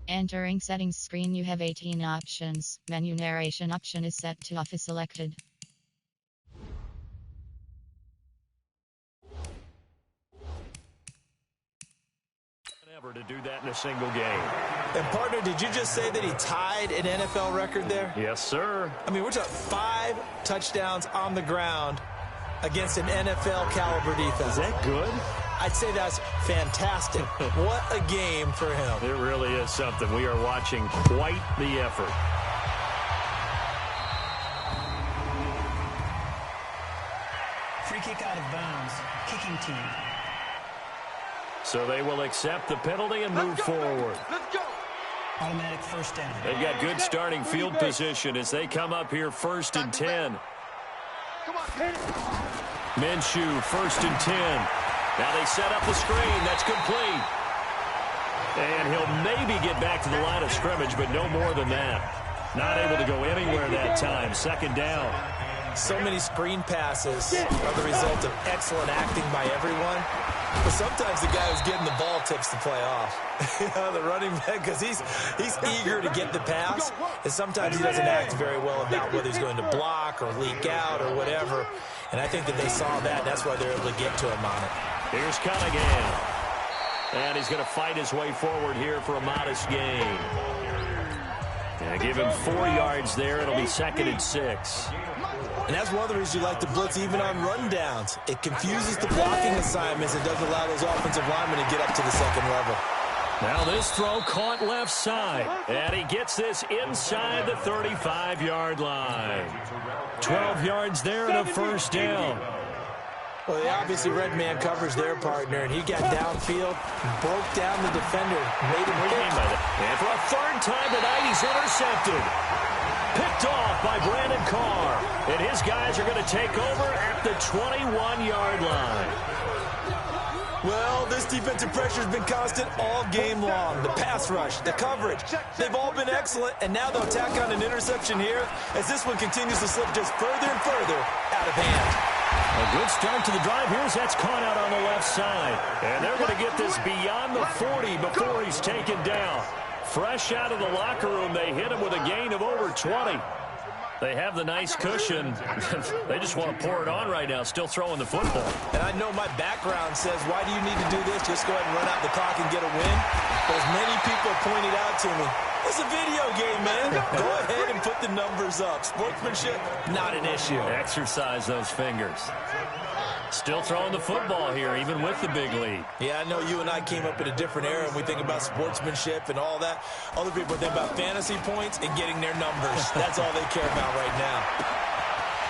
Entering settings screen, you have 18 options. Menu narration option is set to off is selected. Ever to do that in a single game. And partner, did you just say that he tied an NFL record there? Yes, sir. I mean, we're talking 5 touchdowns on the ground against an NFL caliber defense. Is that good? I'd say that's fantastic. What a game for him. It really is something. We are watching quite the effort. Free kick out of bounds. Kicking team. So they will accept the penalty and move forward. Let's go. Automatic first down. They've got good starting field position as they come up here 1st and 10. Come on, hit it. Minshew, 1st and 10. Now they set up the screen. That's complete. And he'll maybe get back to the line of scrimmage, but no more than that. Not able to go anywhere that time. 2nd down. So many screen passes are the result of excellent acting by everyone. But sometimes the guy who's getting the ball tips the play off. You know, the running back, because he's eager to get the pass, and sometimes he doesn't act very well about whether he's going to block or leak out or whatever. And I think that they saw that. That's why they're able to get to him on it. Here's Cunningham. And he's going to fight his way forward here for a modest gain. And give him 4 yards there. It'll be 2nd and 6. And that's one of the reasons you like to blitz even on rundowns. It confuses the blocking assignments. It doesn't allow those offensive linemen to get up to the 2nd level. Now this throw caught left side. And he gets this inside the 35-yard line. 12 yards there and a first down. Well, they obviously read man coverage their partner, and he got downfield, broke down the defender, made him hit. And for a 3rd time tonight, he's intercepted. Picked off by Brandon Carr. And his guys are going to take over at the 21-yard line. Well, this defensive pressure has been constant all game long. The pass rush, the coverage, they've all been excellent, and now they'll tack on an interception here as this one continues to slip just further and further out of hand. A good start to the drive. Here's that's caught out on the left side. And they're going to get this beyond the 40 before he's taken down. Fresh out of the locker room, they hit him with a gain of over 20. They have the nice cushion. They just want to pour it on right now, still throwing the football. And I know my background says, why do you need to do this? Just go ahead and run out the clock and get a win. But as many people have pointed out to me, It's a video game, man. Go ahead and put the numbers up. Sportsmanship, not an issue. Exercise those fingers. Still throwing the football here, even with the big lead. Yeah, I know you and I came up in a different era, and we think about sportsmanship and all that. Other people think about fantasy points and getting their numbers. That's all they care about right now.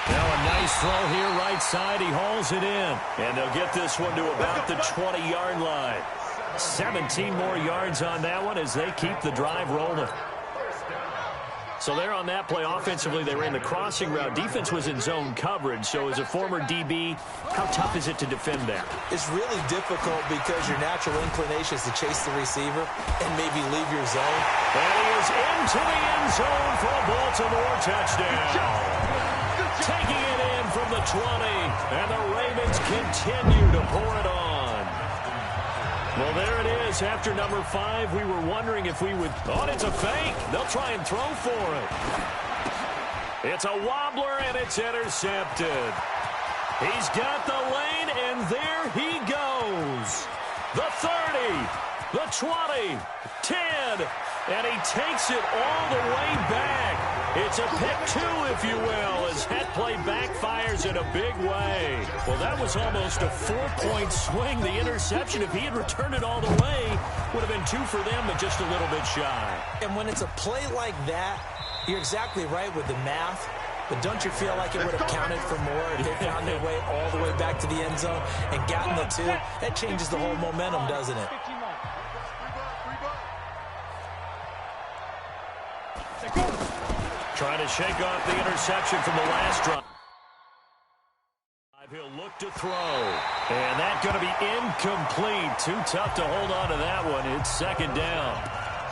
Now a nice throw here, right side. He hauls it in. And they'll get this one to about the 20-yard line. 17 more yards on that one as they keep the drive rolling. So there on that play, offensively, they ran the crossing route. Defense was in zone coverage. So as a former DB, how tough is it to defend that? It's really difficult because your natural inclination is to chase the receiver and maybe leave your zone. And he is into the end zone for a Baltimore touchdown. Taking it in from the 20, and the Ravens continue to pour it on. Well, there it is. After number 5, we were wondering if we would... Oh, it's a fake. They'll try and throw for it. It's a wobbler, and it's intercepted. He's got the lane, and there he goes. The 30, the 20, 10, and he takes it all the way back. It's a pick 2, if you will, as that play backfires in a big way. Well, that was almost a 4-point swing. The interception, if he had returned it all the way, would have been 2 for them, but just a little bit shy. And when it's a play like that, you're exactly right with the math. But don't you feel like it would have counted for more if they found their way all the way back to the end zone and gotten the 2? That changes the whole momentum, doesn't it? Trying to shake off the interception from the last drive. He'll look to throw. And that's going to be incomplete. Too tough to hold on to that one. It's second down.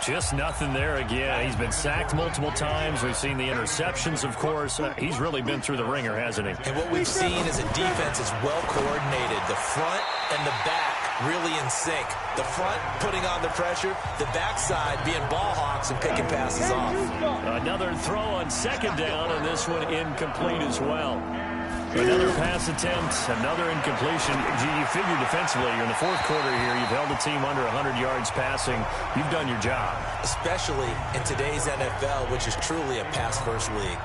Just nothing there again. He's been sacked multiple times. We've seen the interceptions, of course. He's really been through the ringer, hasn't he? And what we've seen is a defense is well coordinated. The front and the back really in sync. The front putting on the pressure, the backside being ball hawks and picking passes off. Another throw on second down, and this one incomplete as well. Another pass attempt, another incompletion. You figure defensively, you're in the fourth quarter here. You've held the team under 100 yards passing. You've done your job. Especially in today's NFL, which is truly a pass-first league.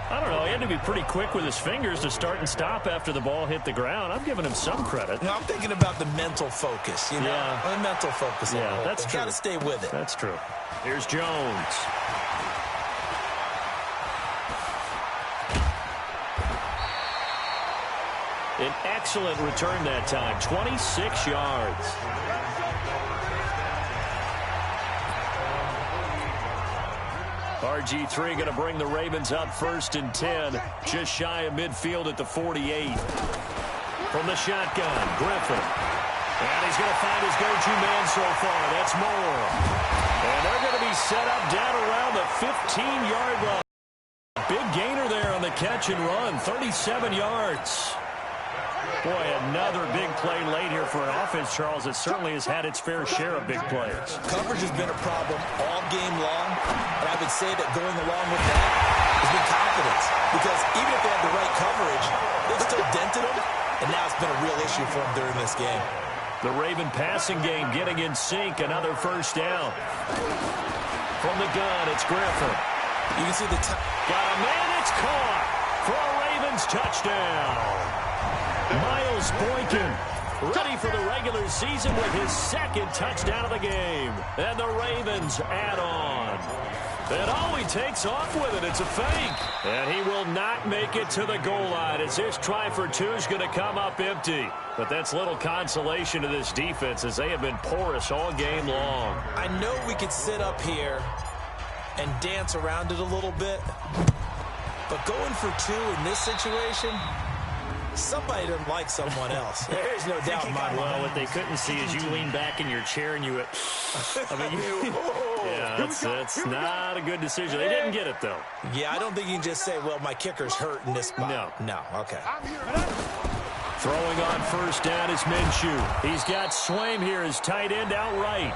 I don't know. He had to be pretty quick with his fingers to start and stop after the ball hit the ground. I'm giving him some credit. No, I'm thinking about the mental focus, you know? Yeah. The mental focus. Yeah, that's true. Got to stay with it. That's true. Here's Jones. An excellent return that time. 26 yards. RG3 going to bring the Ravens up 1st and 10. Just shy of midfield at the 48. From the shotgun, Griffin. And he's going to find his go-to man so far. That's Moore. And they're going to be set up down around the 15-yard line. Big gainer there on the catch and run. 37 yards. Boy, another big play late here for an offense, Charles, that certainly has had its fair share of big plays. Coverage has been a problem all game long, and I would say that going along with that has been confidence. Because even if they had the right coverage, they've still dented them, and now it's been a real issue for them during this game. The Raven passing game getting in sync, another first down. From the gun, it's Griffin. You can see the got a man, it's caught for a Ravens touchdown. Miles Boykin ready for the regular season with his 2nd touchdown of the game. And the Ravens add on. And oh, he takes off with it. It's a fake. And he will not make it to the goal line as this try for 2 is going to come up empty. But that's little consolation to this defense as they have been porous all game long. I know we could sit up here and dance around it a little bit, but going for 2 in this situation, somebody doesn't like someone else. There's no doubt in my mind. Well, what they couldn't see is you lean back in your chair and you went, yeah, that's not a good decision. They didn't get it, though. Yeah, I don't think you can just say, well, my kicker's hurt in this spot. No, okay. Throwing on first down is Minshew. He's got Swaim here as tight end outright.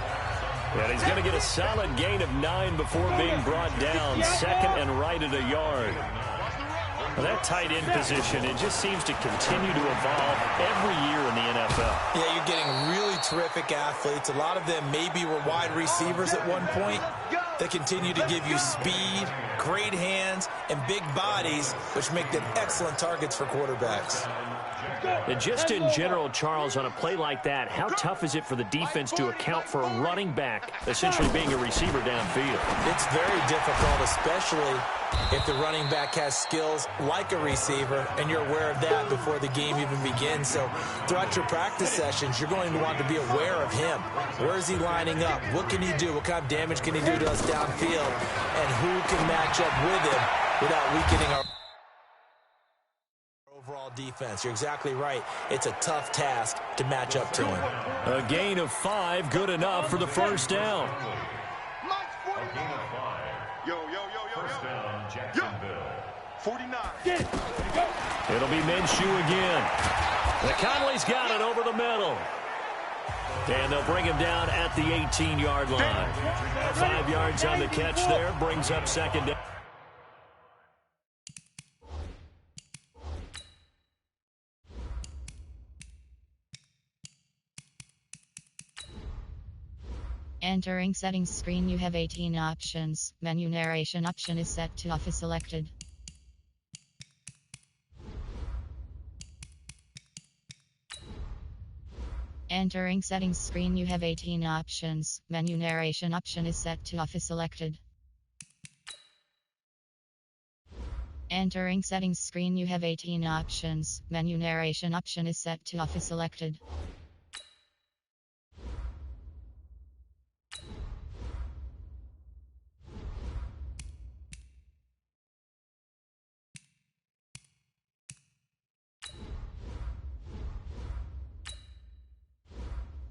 And he's going to get a solid gain of 9 before being brought down. 2nd and right at a yard. Well, that tight end position, it just seems to continue to evolve every year in the NFL. Yeah, you're getting really terrific athletes. A lot of them maybe were wide receivers at one point. They continue to give you speed, great hands, and big bodies, which make them excellent targets for quarterbacks. And just in general, Charles, on a play like that, how tough is it for the defense to account for a running back essentially being a receiver downfield? It's very difficult, especially if the running back has skills like a receiver, and you're aware of that before the game even begins. So throughout your practice sessions, you're going to want to be aware of him. Where is he lining up? What can he do? What kind of damage can he do to us downfield? And who can match up with him without weakening our overall defense? You're exactly right. It's a tough task to match up to him. A gain of 5, good enough for the first down. First down, Jacksonville. 49. It'll be Minshew again. The Conley's got it over the middle. And they'll bring him down at the 18-yard line. 5 yards on the catch there, brings up second down. Entering settings screen, you have 18 options. Menu narration option is set to off is selected. Entering settings screen, you have 18 options. Menu narration option is set to off is selected. Entering settings screen, you have 18 options. Menu narration option is set to off is selected.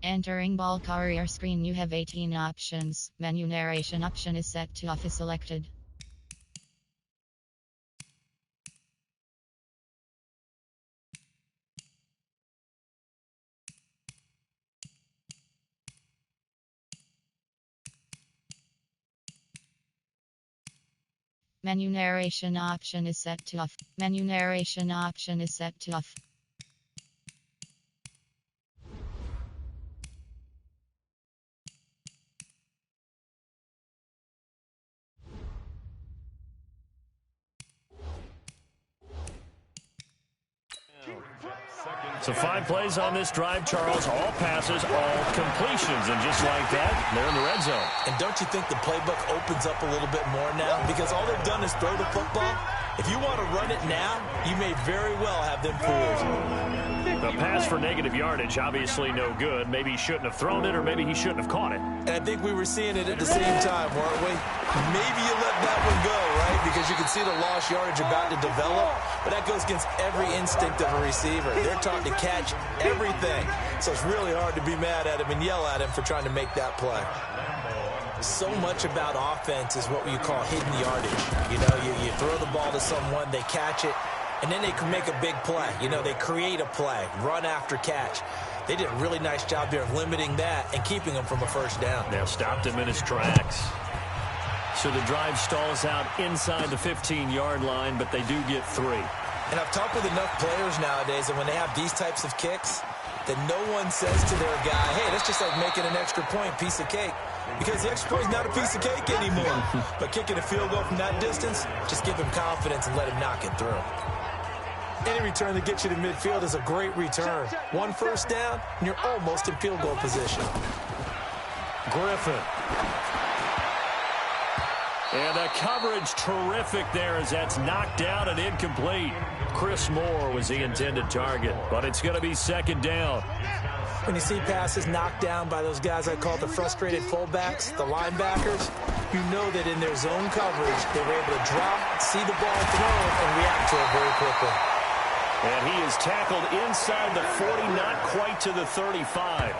Entering ball carrier screen, you have 18 options. Menu narration option is set to off is selected. Menu narration option is set to off. Menu narration option is set to off. So 5 plays on this drive, Charles. All passes, all completions. And just like that, they're in the red zone. And don't you think the playbook opens up a little bit more now? Because all they've done is throw the football. If you want to run it now, you may very well have them fooled. A pass for negative yardage, obviously no good. Maybe he shouldn't have thrown it, or maybe he shouldn't have caught it. And I think we were seeing it at the same time, weren't we? Maybe you let that one go, right? Because you can see the lost yardage about to develop. But that goes against every instinct of a receiver. They're taught to catch everything. So it's really hard to be mad at him and yell at him for trying to make that play. So much about offense is what you call hidden yardage. You know, you throw the ball to someone, they catch it, and then they can make a big play. You know, they create a play, run after catch. They did a really nice job there of limiting that and keeping him from a first down. Now stopped him in his tracks. So the drive stalls out inside the 15-yard line, but they do get 3. And I've talked with enough players nowadays that when they have these types of kicks, that no one says to their guy, hey, that's just like making an extra point, piece of cake. Because the extra point is not a piece of cake anymore. But kicking a field goal from that distance, just give him confidence and let him knock it through. Any return that gets you to midfield is a great return. 1 first down, and you're almost in field goal position. Griffin. And the coverage terrific there as that's knocked down and incomplete. Chris Moore was the intended target, but it's going to be second down. When you see passes knocked down by those guys I call the frustrated fullbacks, the linebackers, you know that in their zone coverage, they were able to drop, see the ball thrown, and react to it very quickly. And he is tackled inside the 40, not quite to the 35.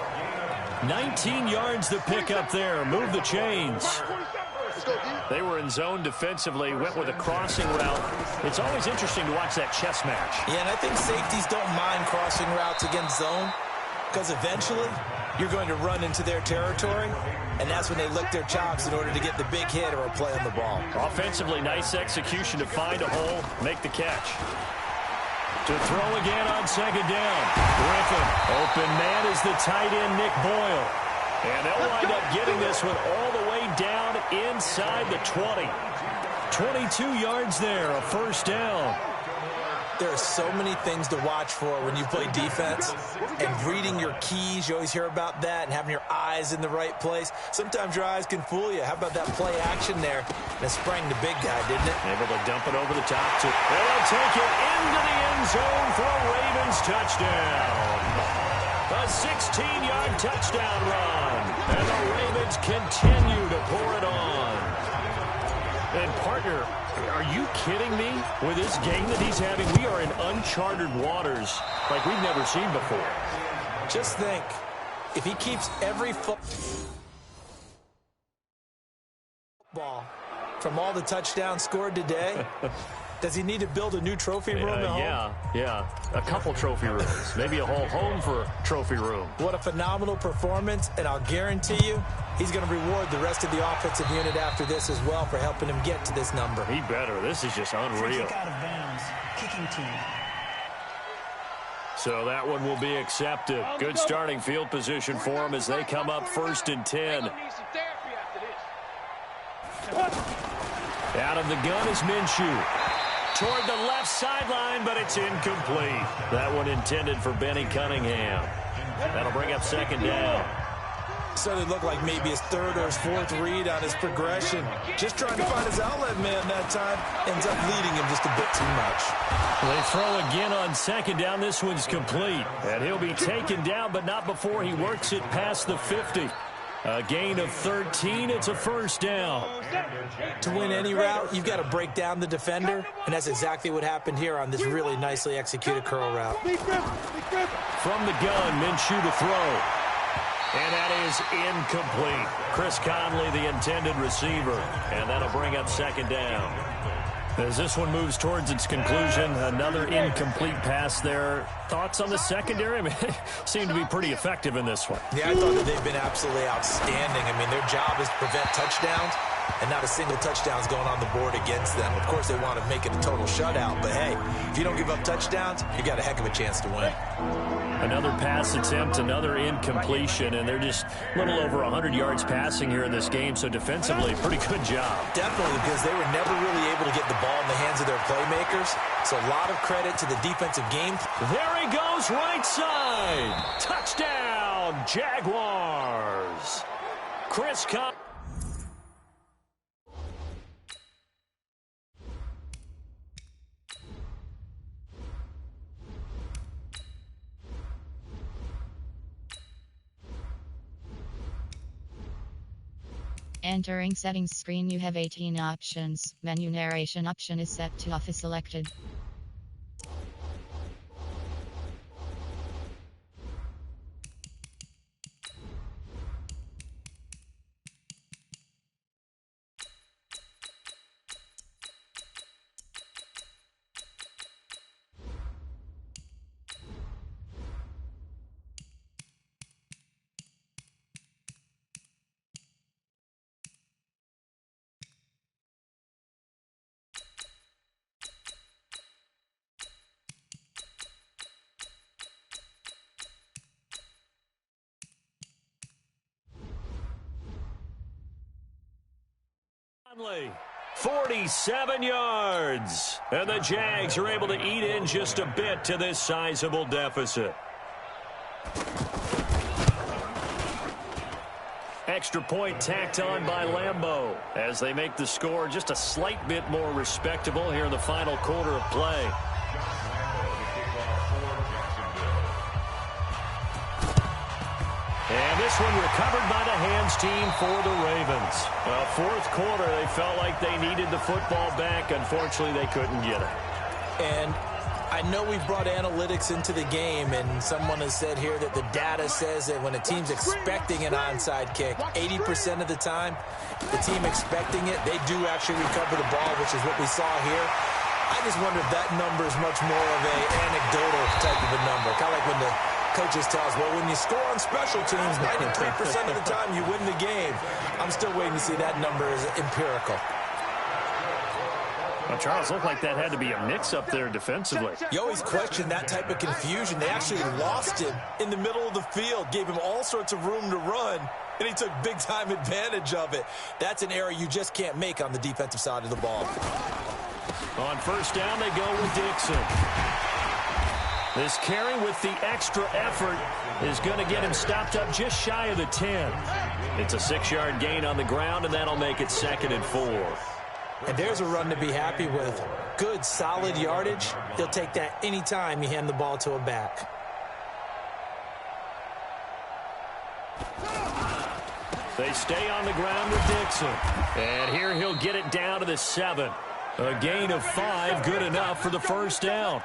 19 yards to pick up there. Move the chains. They were in zone defensively, went with a crossing route. It's always interesting to watch that chess match. Yeah, and I think safeties don't mind crossing routes against zone because eventually you're going to run into their territory, and that's when they lick their chops in order to get the big hit or a play on the ball. Offensively, nice execution to find a hole, make the catch. To throw again on second down. Griffin. Open man is the tight end, Nick Boyle. And they'll wind up getting this one all the way down inside the 20. 22 yards there, a first down. There are so many things to watch for when you play defense, and reading your keys, you always hear about that, and having your eyes in the right place. Sometimes your eyes can fool you. How about that play action there? And it sprang the big guy, didn't it? Able to dump it over the top. And they'll take it into the end zone for a Ravens touchdown. A 16-yard touchdown run. And the Ravens continue to pour it on. And, partner, are you kidding me? With this game that he's having, we are in uncharted waters like we've never seen before. Just think, if he keeps every football from all the touchdowns scored today, does he need to build a new trophy room at home? Yeah. A couple trophy rooms. Maybe a whole home for a trophy room. What a phenomenal performance, and I'll guarantee you he's going to reward the rest of the offensive unit after this as well for helping him get to this number. He better. This is just unreal. Kick out of bounds. Kicking team. So that one will be accepted. Good starting field position for him as they come up 1st and 10. Out of the gun is Minshew. Toward the left sideline, but it's incomplete. That one intended for Benny Cunningham. That'll bring up 2nd down. Certainly looked like maybe his 3rd or his 4th read on his progression. Just trying to find his outlet man that time. Ends up leading him just a bit too much. They throw again on 2nd down. This one's complete. And he'll be taken down, but not before he works it past the 50. A gain of 13. It's a 1st down. To win any route, you've got to break down the defender, and that's exactly what happened here on this really nicely executed curl route. From the gun, Minshew to throw. And that is incomplete. Chris Conley, the intended receiver. And that'll bring up 2nd down. As this one moves towards its conclusion, another incomplete pass there. Thoughts on the secondary? I mean, they seem to be pretty effective in this one. Yeah, I thought that they've been absolutely outstanding. I mean, their job is to prevent touchdowns, and not a single touchdown's going on the board against them. Of course, they want to make it a total shutout, but hey, if you don't give up touchdowns, you got a heck of a chance to win. Another pass attempt, another incompletion, and they're just a little over 100 yards passing here in this game, so defensively, pretty good job. Definitely, because they were never really able to get the ball in the hands of their playmakers, so a lot of credit to the defensive game. There he goes, right side. Touchdown, Jaguars. Chris Conley. Entering settings screen, you have 18 options. Menu narration option is set to off is selected. Conley, 47 yards. And the Jags are able to eat in just a bit to this sizable deficit. Extra point tacked on by Lambeau as they make the score just a slight bit more respectable here in the final quarter of play. And this one recovered by the hands team for the Ravens. Well, 4th quarter, they felt like they needed the football back. Unfortunately, they couldn't get it. And I know we've brought analytics into the game, and someone has said here that the data says that when a team's expecting an onside kick, 80% of the time, the team expecting it, they do actually recover the ball, which is what we saw here. I just wonder if that number is much more of a anecdotal type of a number, kind of like when the coaches tell us, well, when you score on special teams, 93% of the time you win the game. I'm still waiting to see that number is empirical. Well, Charles, looked like that had to be a mix-up there defensively. You always question that type of confusion. They actually lost him in the middle of the field, gave him all sorts of room to run, and he took big-time advantage of it. That's an error you just can't make on the defensive side of the ball. On first down, they go with Dixon. This carry with the extra effort is going to get him stopped up just shy of the 10. It's a 6-yard gain on the ground, and that'll make it 2nd and 4. And there's a run to be happy with. Good, solid yardage. He'll take that anytime you hand the ball to a back. They stay on the ground with Dixon. And here he'll get it down to the 7. A gain of 5, good enough for the first down.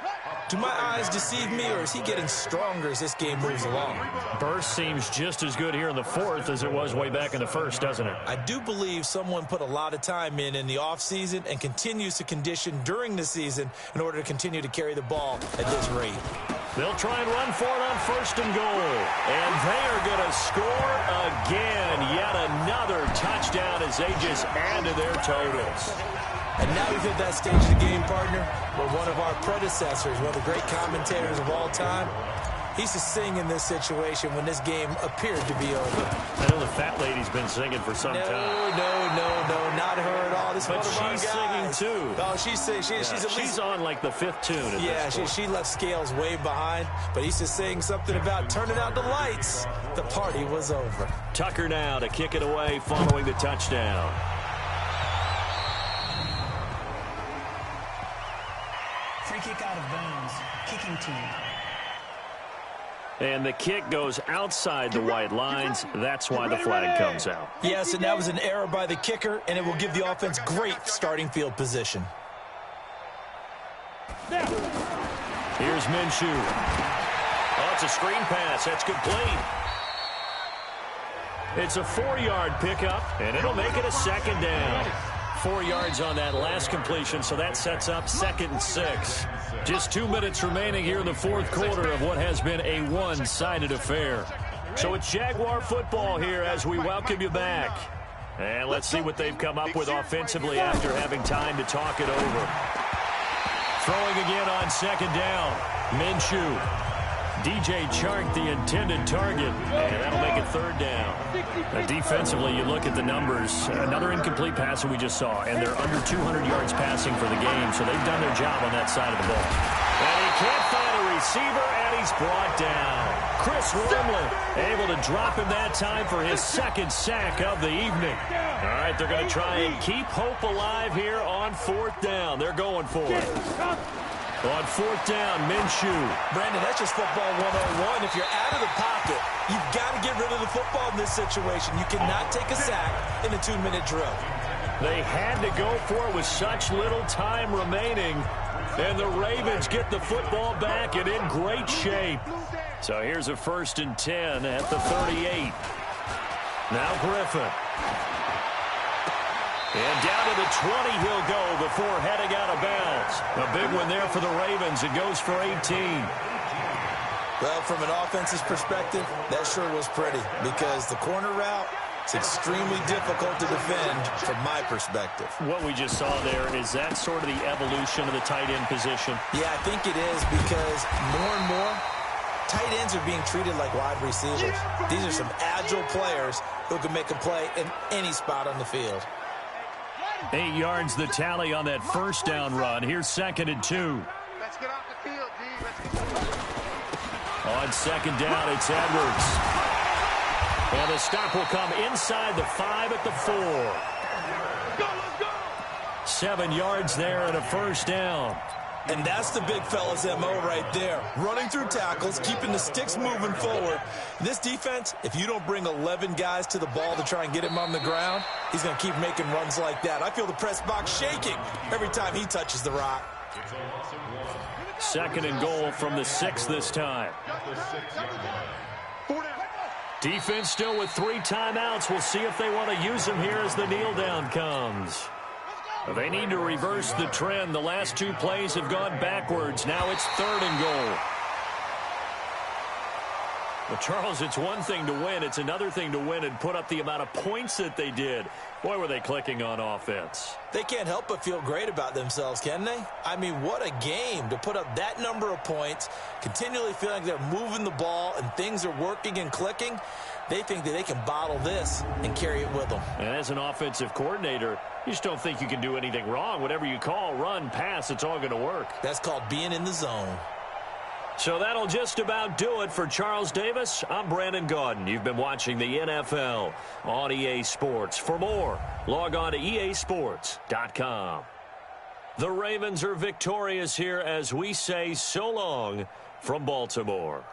Do my eyes deceive me, or is he getting stronger as this game moves along? Burst seems just as good here in the 4th as it was way back in the 1st, doesn't it? I do believe someone put a lot of time in the offseason and continues to condition during the season in order to continue to carry the ball at this rate. They'll try and run for it on 1st and goal. And they are going to score again. Yet another touchdown as they just add to their totals. And now we've hit that stage of the game, partner, where one of our predecessors, one of the great commentators of all time, he used to sing in this situation when this game appeared to be over. I know the fat lady's been singing for some time. No, not her at all. This but one of our she's guys. singing too. Oh, she's singing. She's on like the 5th tune at this point. she left Scales way behind, but he used to sing something about turning out the lights. The party was over. Tucker now to kick it away following the touchdown. Free kick out of bounds. Kicking team. And the kick goes outside the white lines. That's why the flag comes out. Yes, and that was an error by the kicker, and it will give the offense great starting field position. Here's Minshew. Oh, it's a screen pass. That's complete. It's a 4-yard pickup, and it'll make it a 2nd down. 4 yards on that last completion, so that sets up 2nd and 6. Just 2 minutes remaining here in the 4th quarter of what has been a one-sided affair. So it's Jaguar football here as we welcome you back. And let's see what they've come up with offensively after having time to talk it over. Throwing again on 2nd down. Minshew. DJ Chark, the intended target, and that'll make it 3rd down. Now, defensively, you look at the numbers. Another incomplete pass that we just saw, and they're under 200 yards passing for the game, so they've done their job on that side of the ball. And he can't find a receiver, and he's brought down. Chris Wormley able to drop him that time for his 2nd sack of the evening. All right, they're going to try and keep hope alive here on 4th down. They're going for it. On 4th down, Minshew. Brandon, that's just football 101. If you're out of the pocket, you've got to get rid of the football in this situation. You cannot take a sack in a 2-minute drill. They had to go for it with such little time remaining. And the Ravens get the football back and in great shape. So here's a 1st and 10 at the 38. Now Griffin. And down to the 20 he'll go before heading out of bounds. A big one there for the Ravens. It goes for 18. Well, from an offense's perspective, that sure was pretty because the corner route is extremely difficult to defend from my perspective. What we just saw there, is that sort of the evolution of the tight end position? Yeah, I think it is because more and more tight ends are being treated like wide receivers. These are some agile players who can make a play in any spot on the field. 8 yards the tally on that 1st down run. Here's 2nd and 2. Let's get off the field, G. Let's get On 2nd down, it's Edwards. And the stop will come inside the 5 at the 4. Let's go. 7 yards there and a 1st down. And that's the big fella's MO right there. Running through tackles, keeping the sticks moving forward. This defense, if you don't bring 11 guys to the ball to try and get him on the ground, he's going to keep making runs like that. I feel the press box shaking every time he touches the rock. 2nd and goal from the 6 this time. Defense still with 3 timeouts. We'll see if they want to use them here as the kneel down comes. They need to reverse the trend. The last 2 plays have gone backwards. Now it's 3rd and goal. Well, Charles, it's one thing to win. It's another thing to win and put up the amount of points that they did. Boy, were they clicking on offense. They can't help but feel great about themselves, can they? I mean, what a game to put up that number of points, continually feeling like they're moving the ball and things are working and clicking. They think that they can bottle this and carry it with them. And as an offensive coordinator, you just don't think you can do anything wrong. Whatever you call, run, pass, it's all going to work. That's called being in the zone. So that'll just about do it for Charles Davis. I'm Brandon Gaudin. You've been watching the NFL on EA Sports. For more, log on to easports.com. The Ravens are victorious here as we say so long from Baltimore.